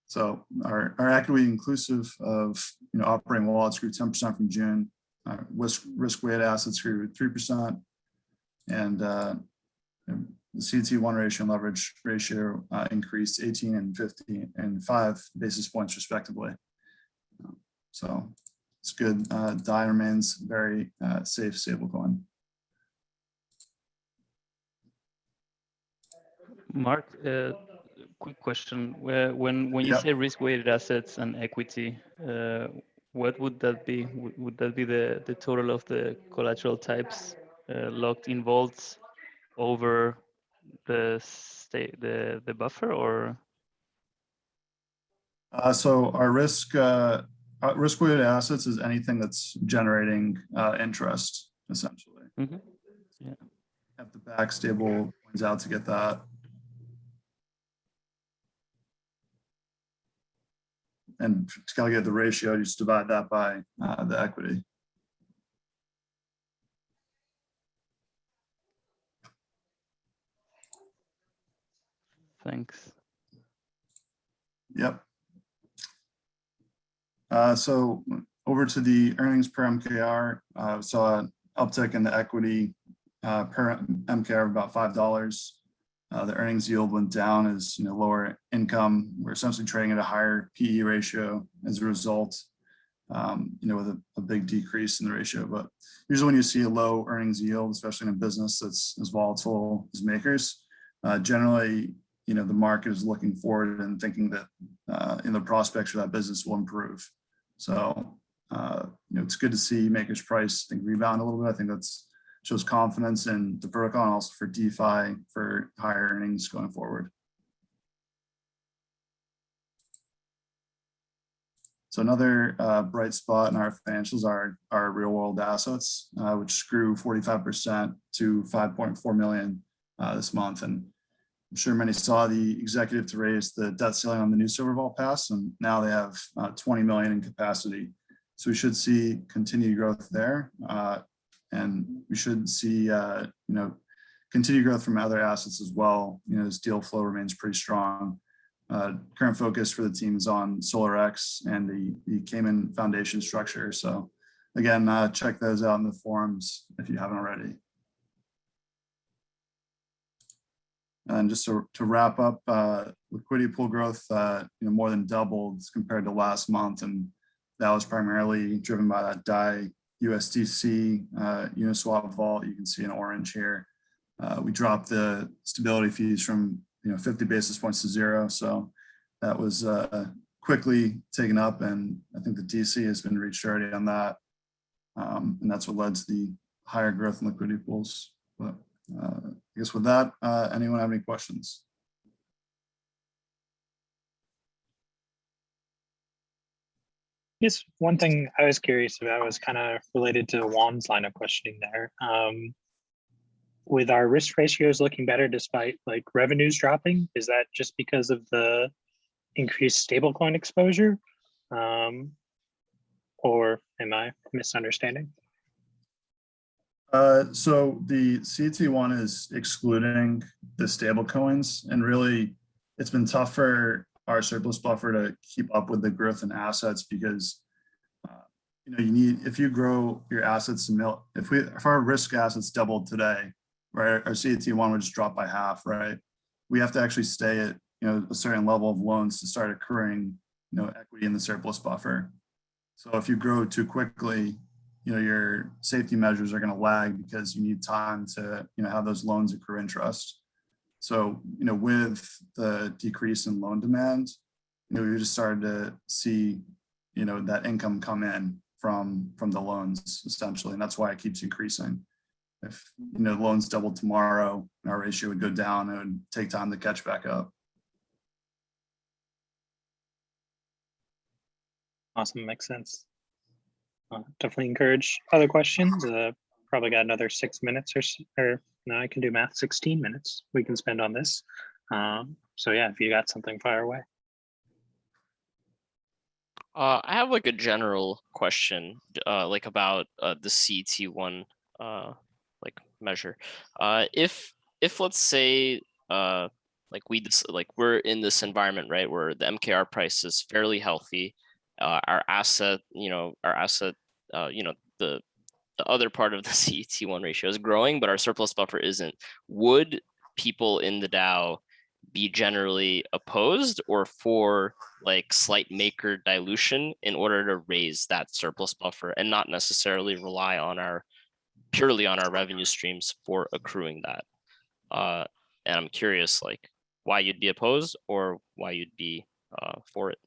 So our equity inclusive of operating wallets grew 10% from June. Risk-weighted assets grew 3%, and the CET1 ratio and leverage ratio increased 18 and 15 and 5 basis points respectively. So it's good. DAI remains very safe stablecoin. Mark, quick question. When you say risk-weighted assets and equity, what would that be? Would that be the total of the collateral types locked in vaults over the buffer, or? So our risk-weighted assets is anything that's generating interest, essentially. Mm-hmm. Yeah. Have the back stable coins out to get that. and to calculate the ratio, you just divide that by the equity. Thanks. Yep. So over to the earnings per MKR, saw an uptick in the equity per MKR of about $5. The earnings yield went down as lower income. We're essentially trading at a higher PE ratio as a result, with a big decrease in the ratio. But usually when you see a low earnings yield, especially in a business that's as volatile as Makers, generally, the market is looking forward and thinking that the prospects for that business will improve. So, it's good to see Makers price rebound a little bit. I think that's shows confidence in the protocol and also for DeFi for higher earnings going forward. So another bright spot in our financials are our real world assets, which grew 45% to 5.4 million this month. And I'm sure many saw the executive to raise the debt ceiling on the new Silvervault pass, and now they have 20 million in capacity. So we should see continued growth there. And we should see, continued growth from other assets as well. As deal flow remains pretty strong. Current focus for the team is on SolarX and the Cayman Foundation structure. So again, check those out in the forums if you haven't already. And just to wrap up, liquidity pool growth, more than doubled compared to last month, and that was primarily driven by that DAI USDC Uniswap vault. You can see in orange here. We dropped the stability fees from 50 basis points to 0, so that was quickly taken up, and I think the DC has been reached already on that, and that's what led to the higher growth in liquidity pools. But I guess with that, anyone have any questions? Yes, one thing I was curious about was kind of related to Juan's line of questioning there. With our risk ratios looking better despite revenues dropping, is that just because of the increased stablecoin exposure? Or am I misunderstanding? So the CET1 is excluding the stable coins, and really it's been tough for our surplus buffer to keep up with the growth in assets because you need, if you grow your assets if our risk assets doubled today, right, our CET1 would just drop by half, right? We have to actually stay at a certain level of loans to start accruing equity in the surplus buffer. So if you grow too quickly, your safety measures are going to lag because you need time to have those loans accrue interest. So with the decrease in loan demand, we just started to see that income come in from the loans essentially, and that's why it keeps increasing. If loans doubled tomorrow, our ratio would go down. It would take time to catch back up. Awesome, makes sense. Definitely encourage other questions. Probably got another 6 minutes or no, I can do math, 16 minutes we can spend on this. So yeah, if you got something, fire away. I have a general question, about the CET1 measure. If let's say we're in this environment, right, where the MKR price is fairly healthy, our asset, the other part of the CET1 ratio is growing, but our surplus buffer isn't. Would people in the DAO be generally opposed or for slight maker dilution in order to raise that surplus buffer and not necessarily rely on purely on our revenue streams for accruing that? And I'm curious why you'd be opposed or why you'd be for it.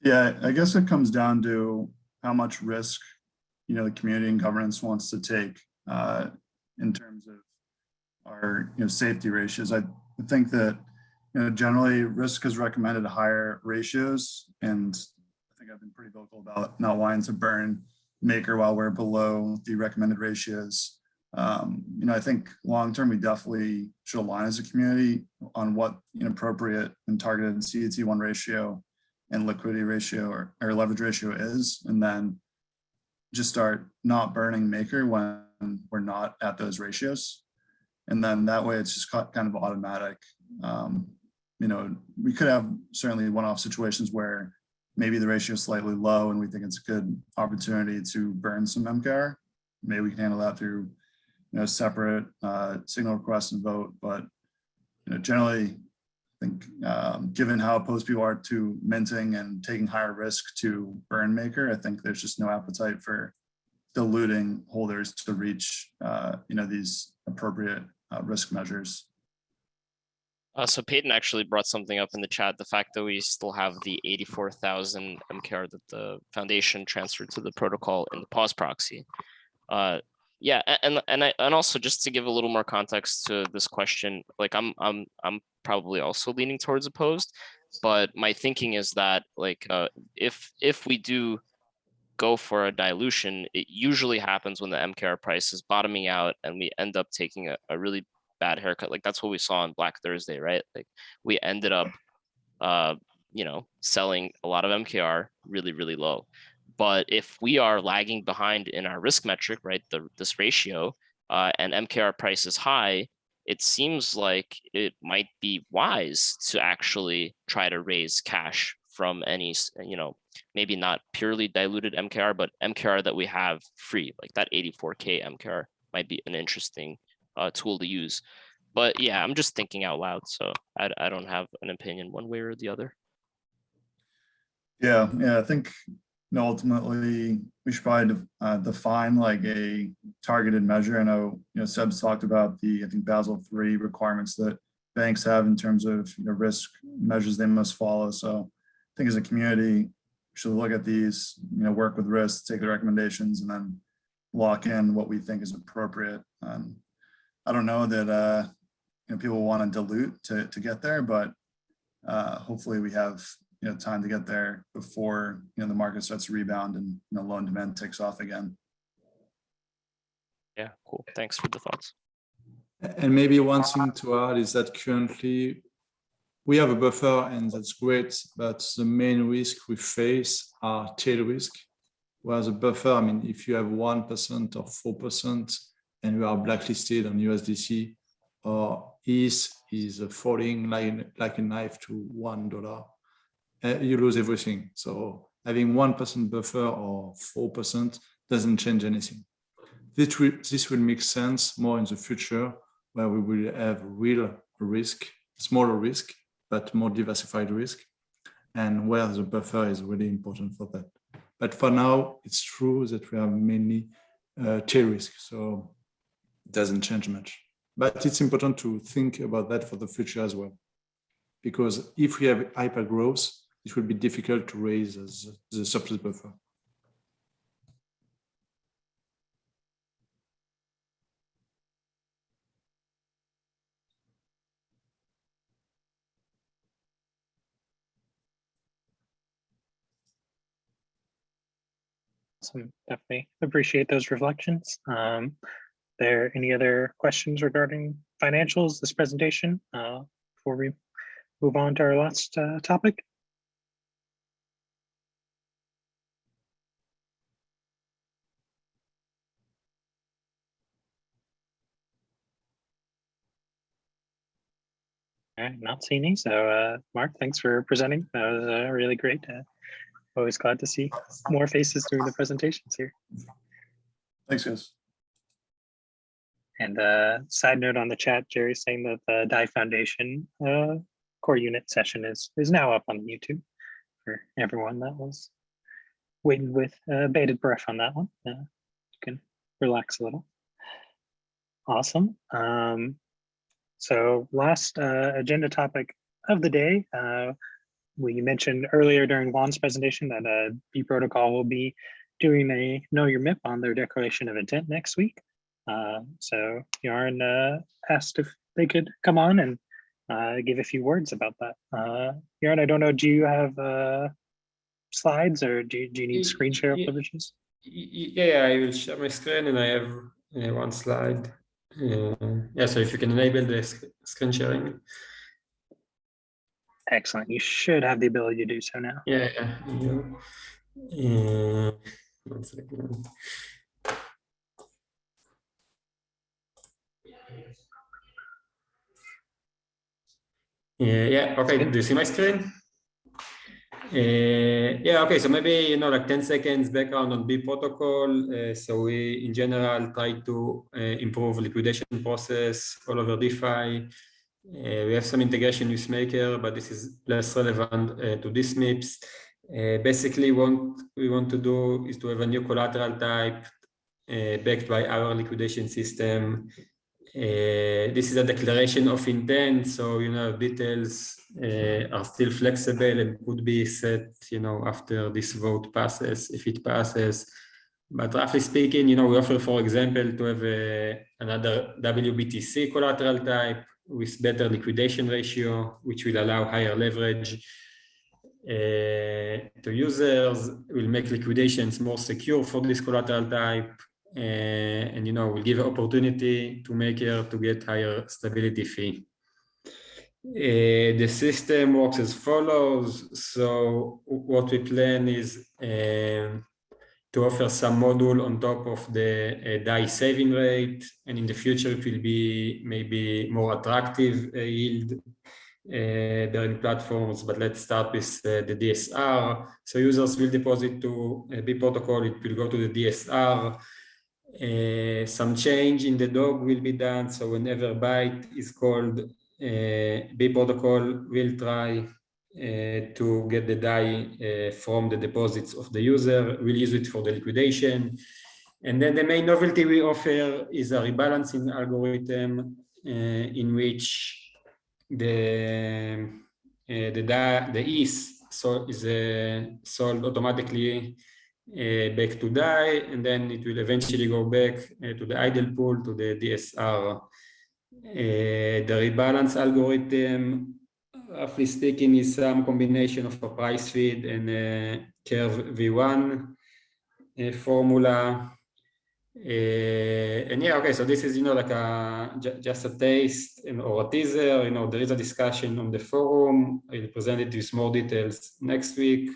Yeah, I guess it comes down to how much risk the community and governance wants to take in terms of our safety ratios. I think that generally risk has recommended higher ratios, and I think I've been pretty vocal about not wanting to burn maker while we're below the recommended ratios. I think long-term, we definitely should align as a community on what inappropriate and targeted CET1 ratio and liquidity ratio or leverage ratio is, and then just start not burning Maker when we're not at those ratios. And then that way it's just kind of automatic. We could have certainly one-off situations where maybe the ratio is slightly low and we think it's a good opportunity to burn some MKR. Maybe we can handle that through separate signal request and vote. But generally, I think given how opposed people are to minting and taking higher risk to burn Maker, I think there's just no appetite for diluting holders to reach these appropriate risk measures. So Peyton actually brought something up in the chat, the fact that we still have the 84,000 MKR that the foundation transferred to the protocol in the pause proxy. Yeah, and also just to give a little more context to this question, like I'm probably also leaning towards opposed, but my thinking is that like if we do go for a dilution, it usually happens when the MKR price is bottoming out and we end up taking a really bad haircut. Like that's what we saw on Black Thursday, right? Like we ended up selling a lot of MKR really, really low. But if we are lagging behind in our risk metric, right, this ratio, and MKR price is high, it seems like it might be wise to actually try to raise cash from any, maybe not purely diluted MKR, but MKR that we have free, like that 84K MKR might be an interesting tool to use. But yeah, I'm just thinking out loud, so I don't have an opinion one way or the other. Yeah, I think ultimately we should probably define like a targeted measure. I know Seb's talked about the Basel III requirements that banks have in terms of risk measures they must follow. So I think as a community, we should look at these, work with risk, take the recommendations, and then lock in what we think is appropriate. I don't know that people want to dilute to get there, but hopefully we have time to get there before the market starts to rebound and loan demand takes off again. Yeah, cool. Thanks for the thoughts. And maybe one thing to add is that currently we have a buffer and that's great, but the main risk we face are tail risk. Whereas a buffer, if you have 1% or 4% and you are blacklisted on USDC, or ETH is falling like a knife to $1, you lose everything. So having 1% buffer or 4% doesn't change anything. This will make sense more in the future, where we will have real risk, smaller risk, but more diversified risk, and where the buffer is really important for that. But for now, it's true that we have mainly tail risk, so it doesn't change much. But it's important to think about that for the future as well, because if we have hyper growth, it will be difficult to raise the surplus buffer. Awesome. Definitely appreciate those reflections. There any other questions regarding financials, this presentation, before we move on to our last topic? All right, not seeing any. So Mark, thanks for presenting. That was really great. Always glad to see more faces during the presentations here. Thanks, guys. And side note on the chat, Jerry's saying that the DAI Foundation core unit session is now up on YouTube for everyone that was waiting with bated breath on that one. You can relax a little. Awesome. So last agenda topic of the day, we mentioned earlier during Juan's presentation that B.Protocol will be doing a Know Your MIP on their declaration of intent next week. So Yarn asked if they could come on and give a few words about that. Yarn, I don't know, do you have slides or do you need screen share privileges? Yeah, I will share my screen and I have one slide. Yeah, so if you can enable the screen sharing. Excellent. You should have the ability to do so now. Yeah, one second. Yeah, okay, do you see my screen? Yeah, okay, so maybe, like 10 seconds background on B.Protocol. So we, in general, try to improve liquidation process all over DeFi. We have some integration with Maker, but this is less relevant to these MIPs. Basically, what we want to do is to have a new collateral type backed by our liquidation system. This is a declaration of intent, so details are still flexible and could be set, after this vote passes, if it passes. But roughly speaking, we offer, for example, to have another WBTC collateral type with better liquidation ratio, which will allow higher leverage to users, will make liquidations more secure for this collateral type, and will give opportunity to Maker to get higher stability fee. The system works as follows. So what we plan is to offer some module on top of the DAI saving rate, and in the future it will be maybe more attractive yield bearing platforms, but let's start with the DSR. So users will deposit to B.Protocol, it will go to the DSR. Some change in the DOG will be done, so whenever byte is called, B.Protocol will try to get the DAI from the deposits of the user. We'll use it for the liquidation. And then the main novelty we offer is a rebalancing algorithm in which the ETH is sold automatically back to DAI, and then it will eventually go back to the idle pool, to the DSR. The rebalance algorithm, roughly speaking, is some combination of a price feed and a curve V1 formula. And yeah, okay, so this is, like just a taste or a teaser. There is a discussion on the forum. I'll present it with more details next week.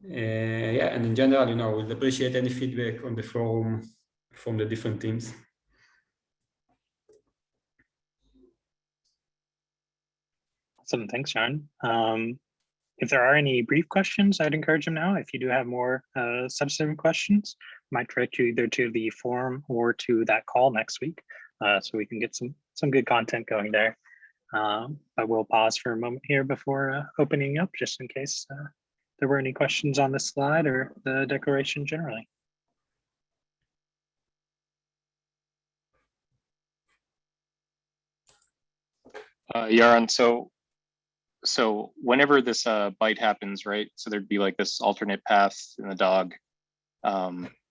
Yeah, and in general, we'll appreciate any feedback on the forum from the different teams. Awesome, thanks, John. If there are any brief questions, I'd encourage them now. If you do have more substantive questions, I might direct you either to the forum or to that call next week, so we can get some good content going there. I will pause for a moment here before opening up, just in case there were any questions on the slide or the declaration generally. Yaron, so whenever this byte happens, right? So there'd be like this alternate path in the DOG.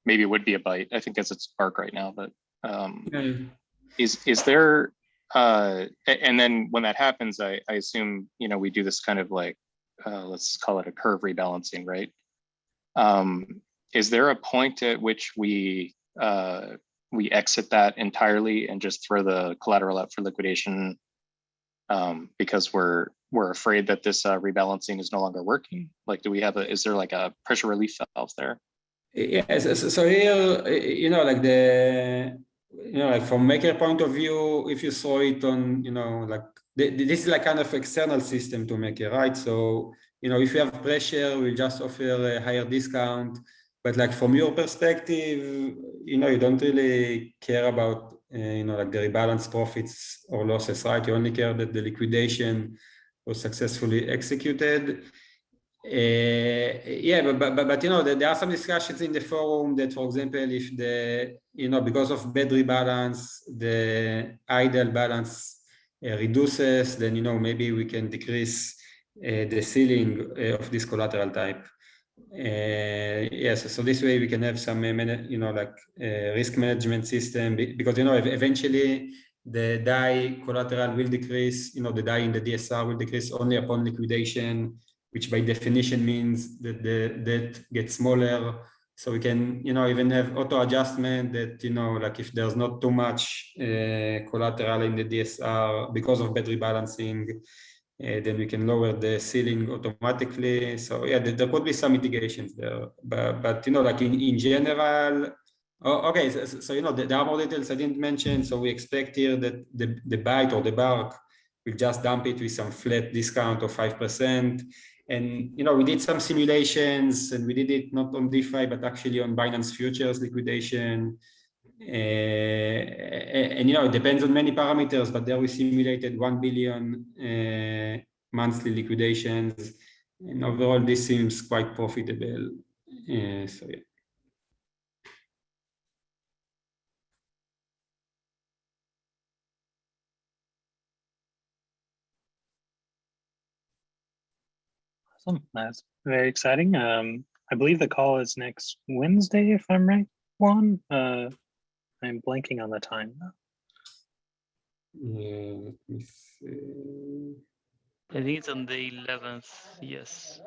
Maybe it would be a byte. I think as it's Spark right now, but is there? And then when that happens, I assume we do this kind of like let's call it a curve rebalancing, right? Is there a point at which we exit that entirely and just throw the collateral out for liquidation because we're afraid that this rebalancing is no longer working? Like, is there like a pressure relief valve there? Yes, so here, like from Maker point of view, if you saw it on, like this is like kind of external system to Maker, right? So, if you have pressure, we'll just offer a higher discount. But like from your perspective, you don't really care about, like the rebalance profits or losses, right? You only care that the liquidation was successfully executed. Yeah, but there are some discussions in the forum that, for example, if because of bad rebalance, the idle balance reduces, then maybe we can decrease the ceiling of this collateral type. Yes, so this way we can have some like risk management system, because eventually the DAI collateral will decrease. The DAI in the DSR will decrease only upon liquidation, which by definition means that the debt gets smaller. So we can, even have auto adjustment that, like if there's not too much collateral in the DSR because of bad rebalancing, then we can lower the ceiling automatically. So yeah, there could be some mitigations there, but like in general, okay. So there are more details I didn't mention. So we expect here that the bite or the bark will just dump it with some flat discount of 5%. And we did some simulations, and we did it not on DeFi but actually on Binance Futures liquidation. And it depends on many parameters, but there we simulated 1 billion monthly liquidations, and overall this seems quite profitable. So yeah. Awesome. That's very exciting. I believe the call is next Wednesday, if I'm right, Juan. I'm blanking on the time now. Yeah, let me see. I think it's on the 11th. Yes.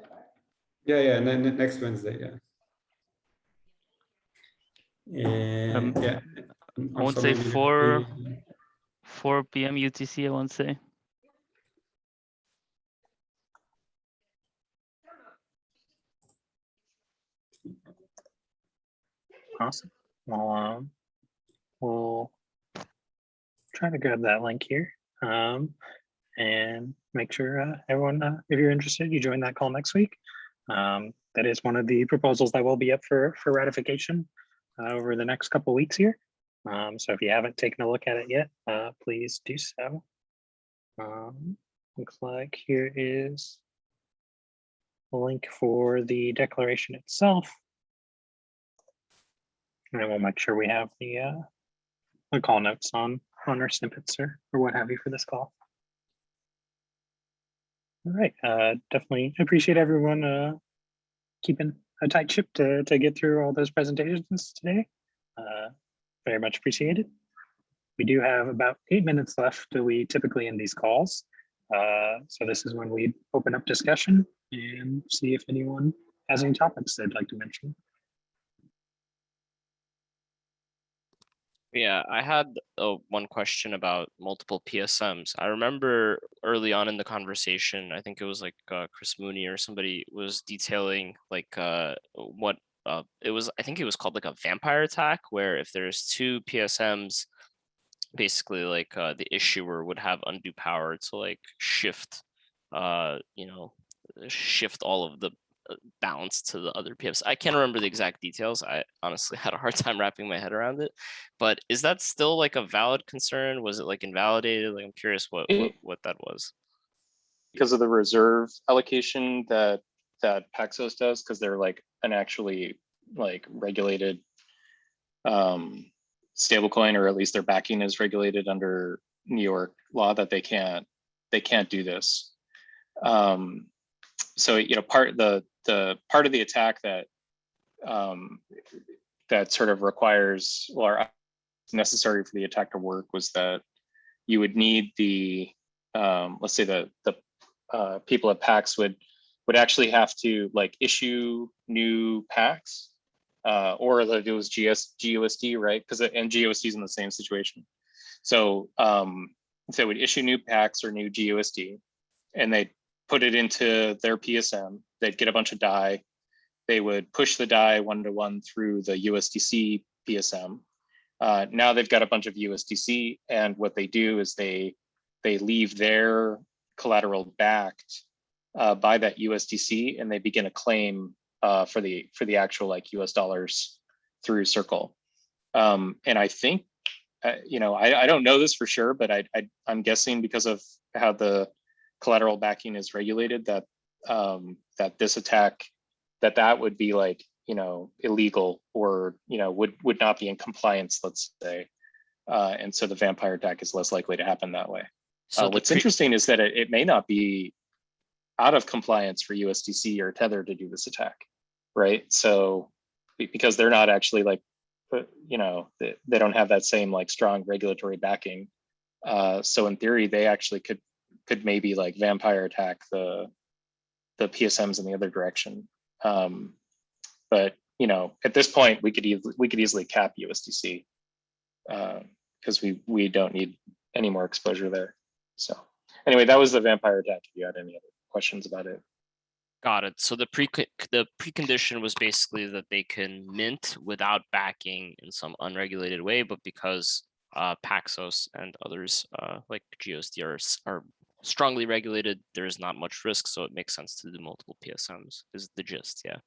Yeah, and then next Wednesday. Yeah. Yeah. I won't say 4 p.m. UTC. I won't say. Awesome. Well, we'll try to grab that link here and make sure everyone, if you're interested, you join that call next week. That is one of the proposals that will be up for ratification over the next couple weeks here. So if you haven't taken a look at it yet, please do so. Looks like here is a link for the declaration itself. And we'll make sure we have the call notes on our snippets or what have you for this call. All right, definitely appreciate everyone keeping a tight ship to get through all those presentations today. Very much appreciated. We do have about 8 minutes left till we typically end these calls. So this is when we open up discussion and see if anyone has any topics they'd like to mention. Yeah, I had one question about multiple PSMs. I remember early on in the conversation, I think it was like Chris Mooney or somebody was detailing like what it was. I think it was called like a vampire attack, where if there's 2 PSMs, basically like the issuer would have undue power to like shift, shift all of the balance to the other PFs. I can't remember the exact details. I honestly had a hard time wrapping my head around it. But is that still like a valid concern? Was it like invalidated? Like I'm curious what that was. Because of the reserve allocation that Paxos does, because they're like an actually like regulated stablecoin, or at least their backing is regulated under New York law, that they can't do this. So part of the attack that that sort of requires, or necessary for the attack to work, was that you would need the let's say the people at PAX would actually have to like issue new PAX, or like it was GUSD, right? Because and GUSD is in the same situation. So they would issue new PAX or new GUSD, and they'd put it into their PSM. They'd get a bunch of DAI. They would push the DAI 1-to-1 through the USDC PSM. Now they've got a bunch of USDC, and what they do is they leave their collateral backed by that USDC, and they begin a claim for the actual like US dollars through Circle. And I think, I don't know this for sure, but I'm guessing because of how the collateral backing is regulated, that that this attack, that would be like, illegal, or, would not be in compliance, let's say. And so the vampire attack is less likely to happen that way. So what's interesting is that it may not be out of compliance for USDC or Tether to do this attack, right? So because they're not actually like, they don't have that same like strong regulatory backing. So in theory, they actually could maybe like vampire attack the PSMs in the other direction. But you know, at this point, we could easily cap USDC because we don't need any more exposure there. So anyway, that was the vampire attack. If you had any other questions about it. Got it. So the precondition was basically that they can mint without backing in some unregulated way, but because Paxos and others like GeoSD are strongly regulated, there is not much risk, so it makes sense to do multiple PSMs. Is the gist? Yeah.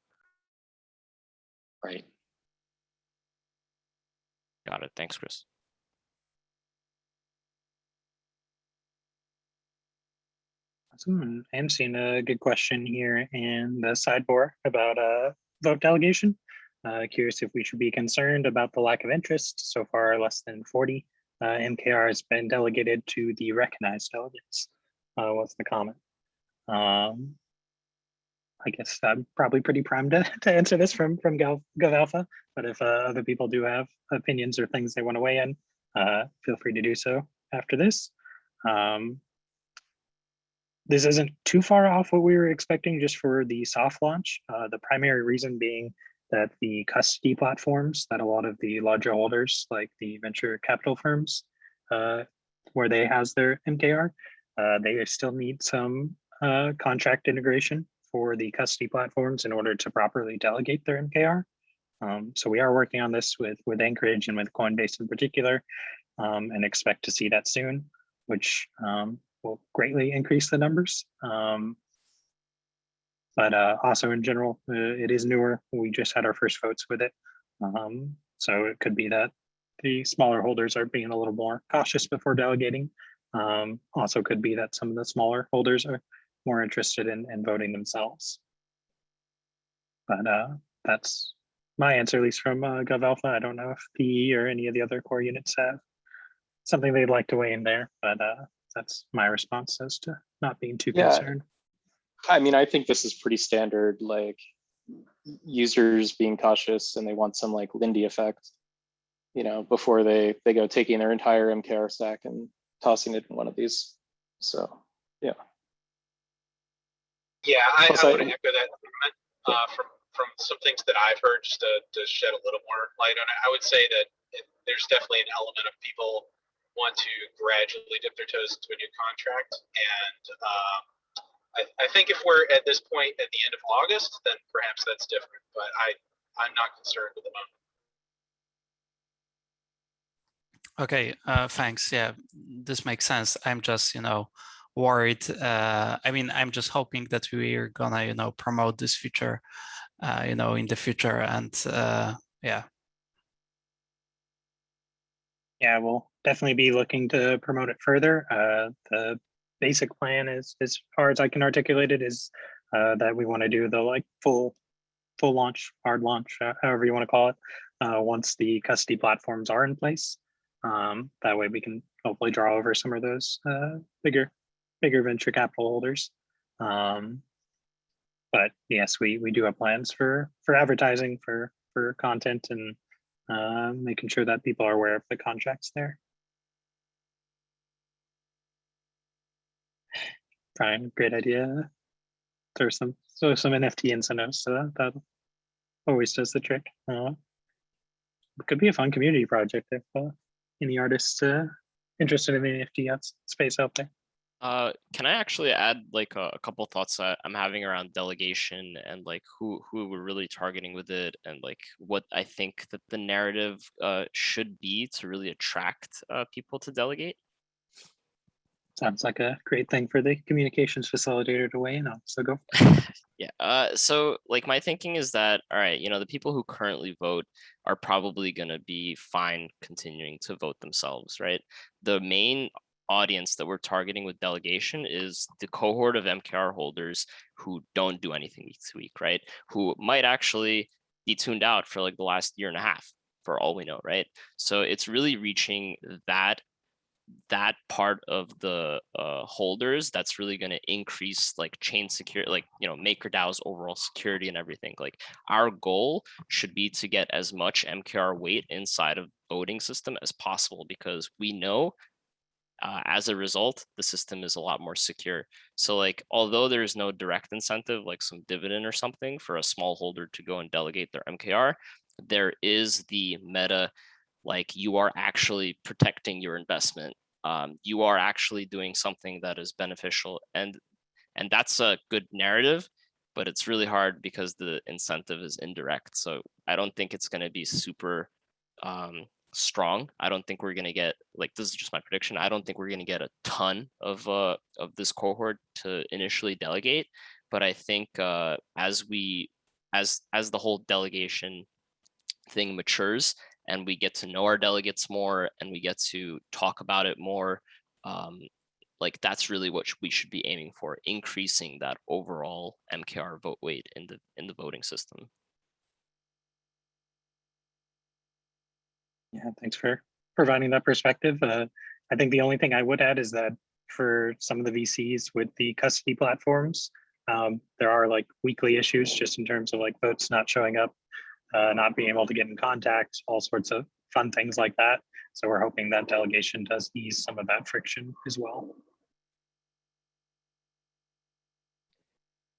Right. Got it. Thanks, Chris. Awesome. And I'm seeing a good question here in the sidebar about vote delegation. Curious if we should be concerned about the lack of interest. So far, less than 40 MKR has been delegated to the recognized delegates. What's the comment? I guess I'm probably pretty primed to answer this from GovAlpha, but if other people do have opinions or things they want to weigh in, feel free to do so after this. This isn't too far off what we were expecting just for the soft launch. The primary reason being that the custody platforms that a lot of the larger holders, like the venture capital firms, where they has their MKR, they still need some contract integration for the custody platforms in order to properly delegate their MKR. So we are working on this with Anchorage and with Coinbase in particular, and expect to see that soon, which will greatly increase the numbers. But also in general, it is newer. We just had our first votes with it. So it could be that the smaller holders are being a little more cautious before delegating. Also could be that some of the smaller holders are more interested in voting themselves. But that's my answer, at least from GovAlpha. I don't know if PE or any of the other core units have something they'd like to weigh in there, but that's my response as to not being too concerned. I mean, I think this is pretty standard, like users being cautious and they want some like Lindy effect, you know, before they go taking their entire MKR stack and tossing it in one of these. So, yeah. Yeah, I would echo that sentiment from some things that I've heard, just to shed a little more light on it. I would say that there's definitely an element of people want to gradually dip their toes into a new contract. And I think if we're at this point at the end of August, then perhaps that's different, but I'm not concerned at the moment. Okay, thanks. Yeah, this makes sense. I'm just, worried. I mean, I'm just hoping that we are gonna, promote this feature, in the future, and yeah. Yeah, we'll definitely be looking to promote it further. The basic plan is, as far as I can articulate it, is that we want to do the like full launch, hard launch, however you want to call it, once the custody platforms are in place. That way we can hopefully draw over some of those bigger venture capital holders. But yes, we do have plans for advertising, for content, and making sure that people are aware of the contracts there. Brian, great idea. Throw some NFT incentives, so that always does the trick. It could be a fun community project if any artists interested in the NFT space out there. Can I actually add like a couple thoughts that I'm having around delegation and like who we're really targeting with it, and like what I think that the narrative should be to really attract people to delegate? Sounds like a great thing for the communications facilitator to weigh in on, so go. Yeah, so like my thinking is that, all right, the people who currently vote are probably going to be fine continuing to vote themselves, right? The main audience that we're targeting with delegation is the cohort of MKR holders who don't do anything week to week, right? Who might actually be tuned out for like the last year and a half, for all we know, right? So it's really reaching that part of the holders that's really going to increase like chain security, like MakerDAO's overall security and everything. Like our goal should be to get as much MKR weight inside of voting system as possible, because we know as a result, the system is a lot more secure. So like, although there's no direct incentive, like some dividend or something for a small holder to go and delegate their MKR, there is the meta, like you are actually protecting your investment. You are actually doing something that is beneficial, and that's a good narrative, but it's really hard because the incentive is indirect. So I don't think it's going to be super strong. I don't think we're going to get, like, this is just my prediction, I don't think we're going to get a ton of this cohort to initially delegate. But I think as the whole delegation thing matures and we get to know our delegates more and we get to talk about it more, like that's really what we should be aiming for, increasing that overall MKR vote weight in the voting system. Yeah, thanks for providing that perspective. I think the only thing I would add is that for some of the VCs with the custody platforms, there are like weekly issues just in terms of like votes not showing up, not being able to get in contact, all sorts of fun things like that. So we're hoping that delegation does ease some of that friction as well.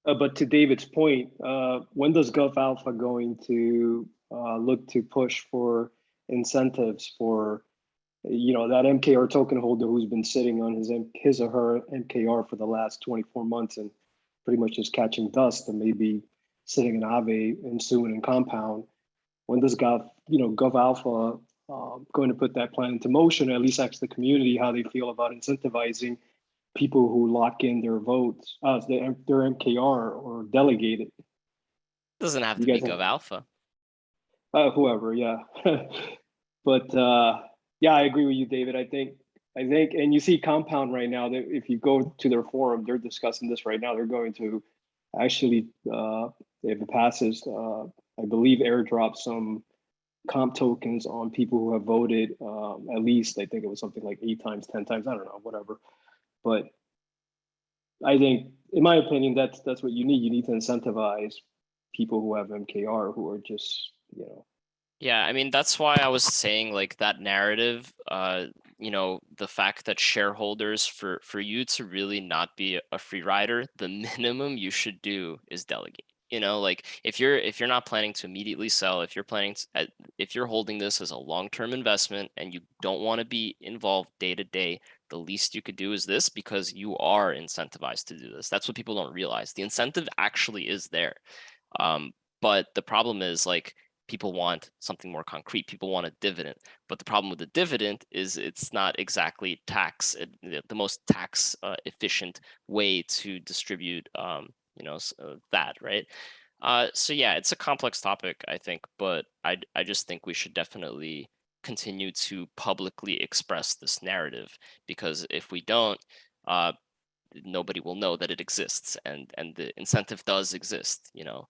But to David's point, when does GovAlpha going to look to push for incentives for, you know, that MKR token holder who's been sitting on his or her MKR for the last 24 months and pretty much just catching dust and maybe sitting in Aave and soon in Compound? When does GovAlpha going to put that plan into motion, or at least ask the community how they feel about incentivizing people who lock in their votes, their MKR or delegate it? Doesn't have to be GovAlpha. Whoever, yeah. But yeah, I agree with you, David. I think, and you see Compound right now, that if you go to their forum, they're discussing this right now. They're going to actually, if it passes, I believe airdrop some comp tokens on people who have voted at least, I think it was something like 8 times, 10 times, I don't know, whatever. But I think, in my opinion, that's what you need. You need to incentivize people who have MKR who are just, you know. Yeah, I mean, that's why I was saying like that narrative, you know, the fact that shareholders, for you to really not be a free rider, the minimum you should do is delegate. You know, like if you're not planning to immediately sell, if you're planning to, if you're holding this as a long-term investment and you don't want to be involved day to day, the least you could do is this, because you are incentivized to do this. That's what people don't realize. The incentive actually is there. But the problem is, like, people want something more concrete. People want a dividend. But the problem with the dividend is it's not exactly the most tax efficient way to distribute you know, that, right? So yeah, it's a complex topic, I think, but I just think we should definitely continue to publicly express this narrative, because if we don't, nobody will know that it exists, and the incentive does exist, you know.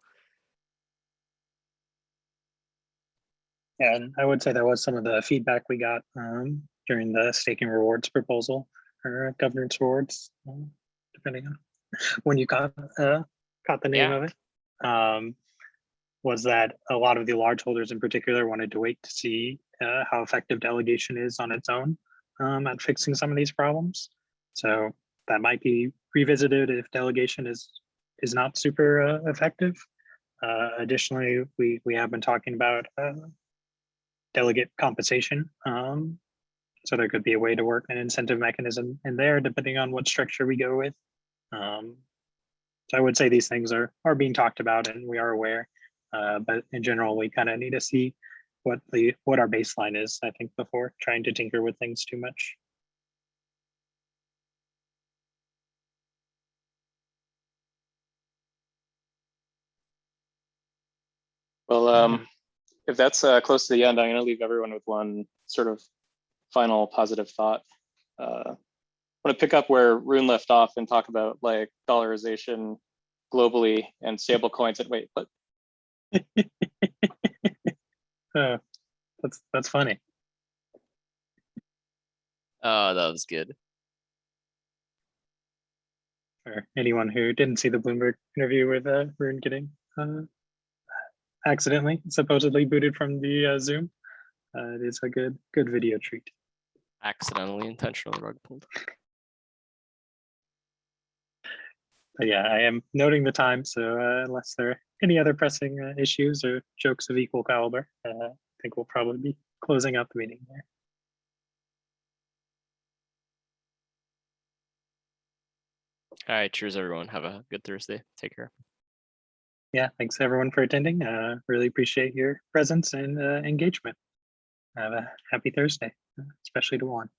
Yeah, and I would say that was some of the feedback we got during the staking rewards proposal, or governance rewards, depending on when you caught the name of it, was that a lot of the large holders in particular wanted to wait to see how effective delegation is on its own at fixing some of these problems. So that might be revisited if delegation is not super effective. Additionally, we have been talking about delegate compensation. So there could be a way to work an incentive mechanism in there, depending on what structure we go with. So I would say these things are being talked about and we are aware, but in general, we kind of need to see what our baseline is, I think, before trying to tinker with things too much. Well, if that's close to the end, I'm going to leave everyone with one sort of final positive thought. I want to pick up where Rune left off and talk about like dollarization globally and stable coins. And wait, but that's funny. Oh, that was good. For anyone who didn't see the Bloomberg interview with Rune getting accidentally supposedly booted from the Zoom, it is a good video treat. Accidentally, intentionally rug pulled. But yeah, I am noting the time, so unless there are any other pressing issues or jokes of equal caliber, I think we'll probably be closing out the meeting there. All right, cheers, everyone. Have a good Thursday. Take care. Yeah, thanks everyone for attending. Really appreciate your presence and engagement. Have a happy Thursday, especially to Juan.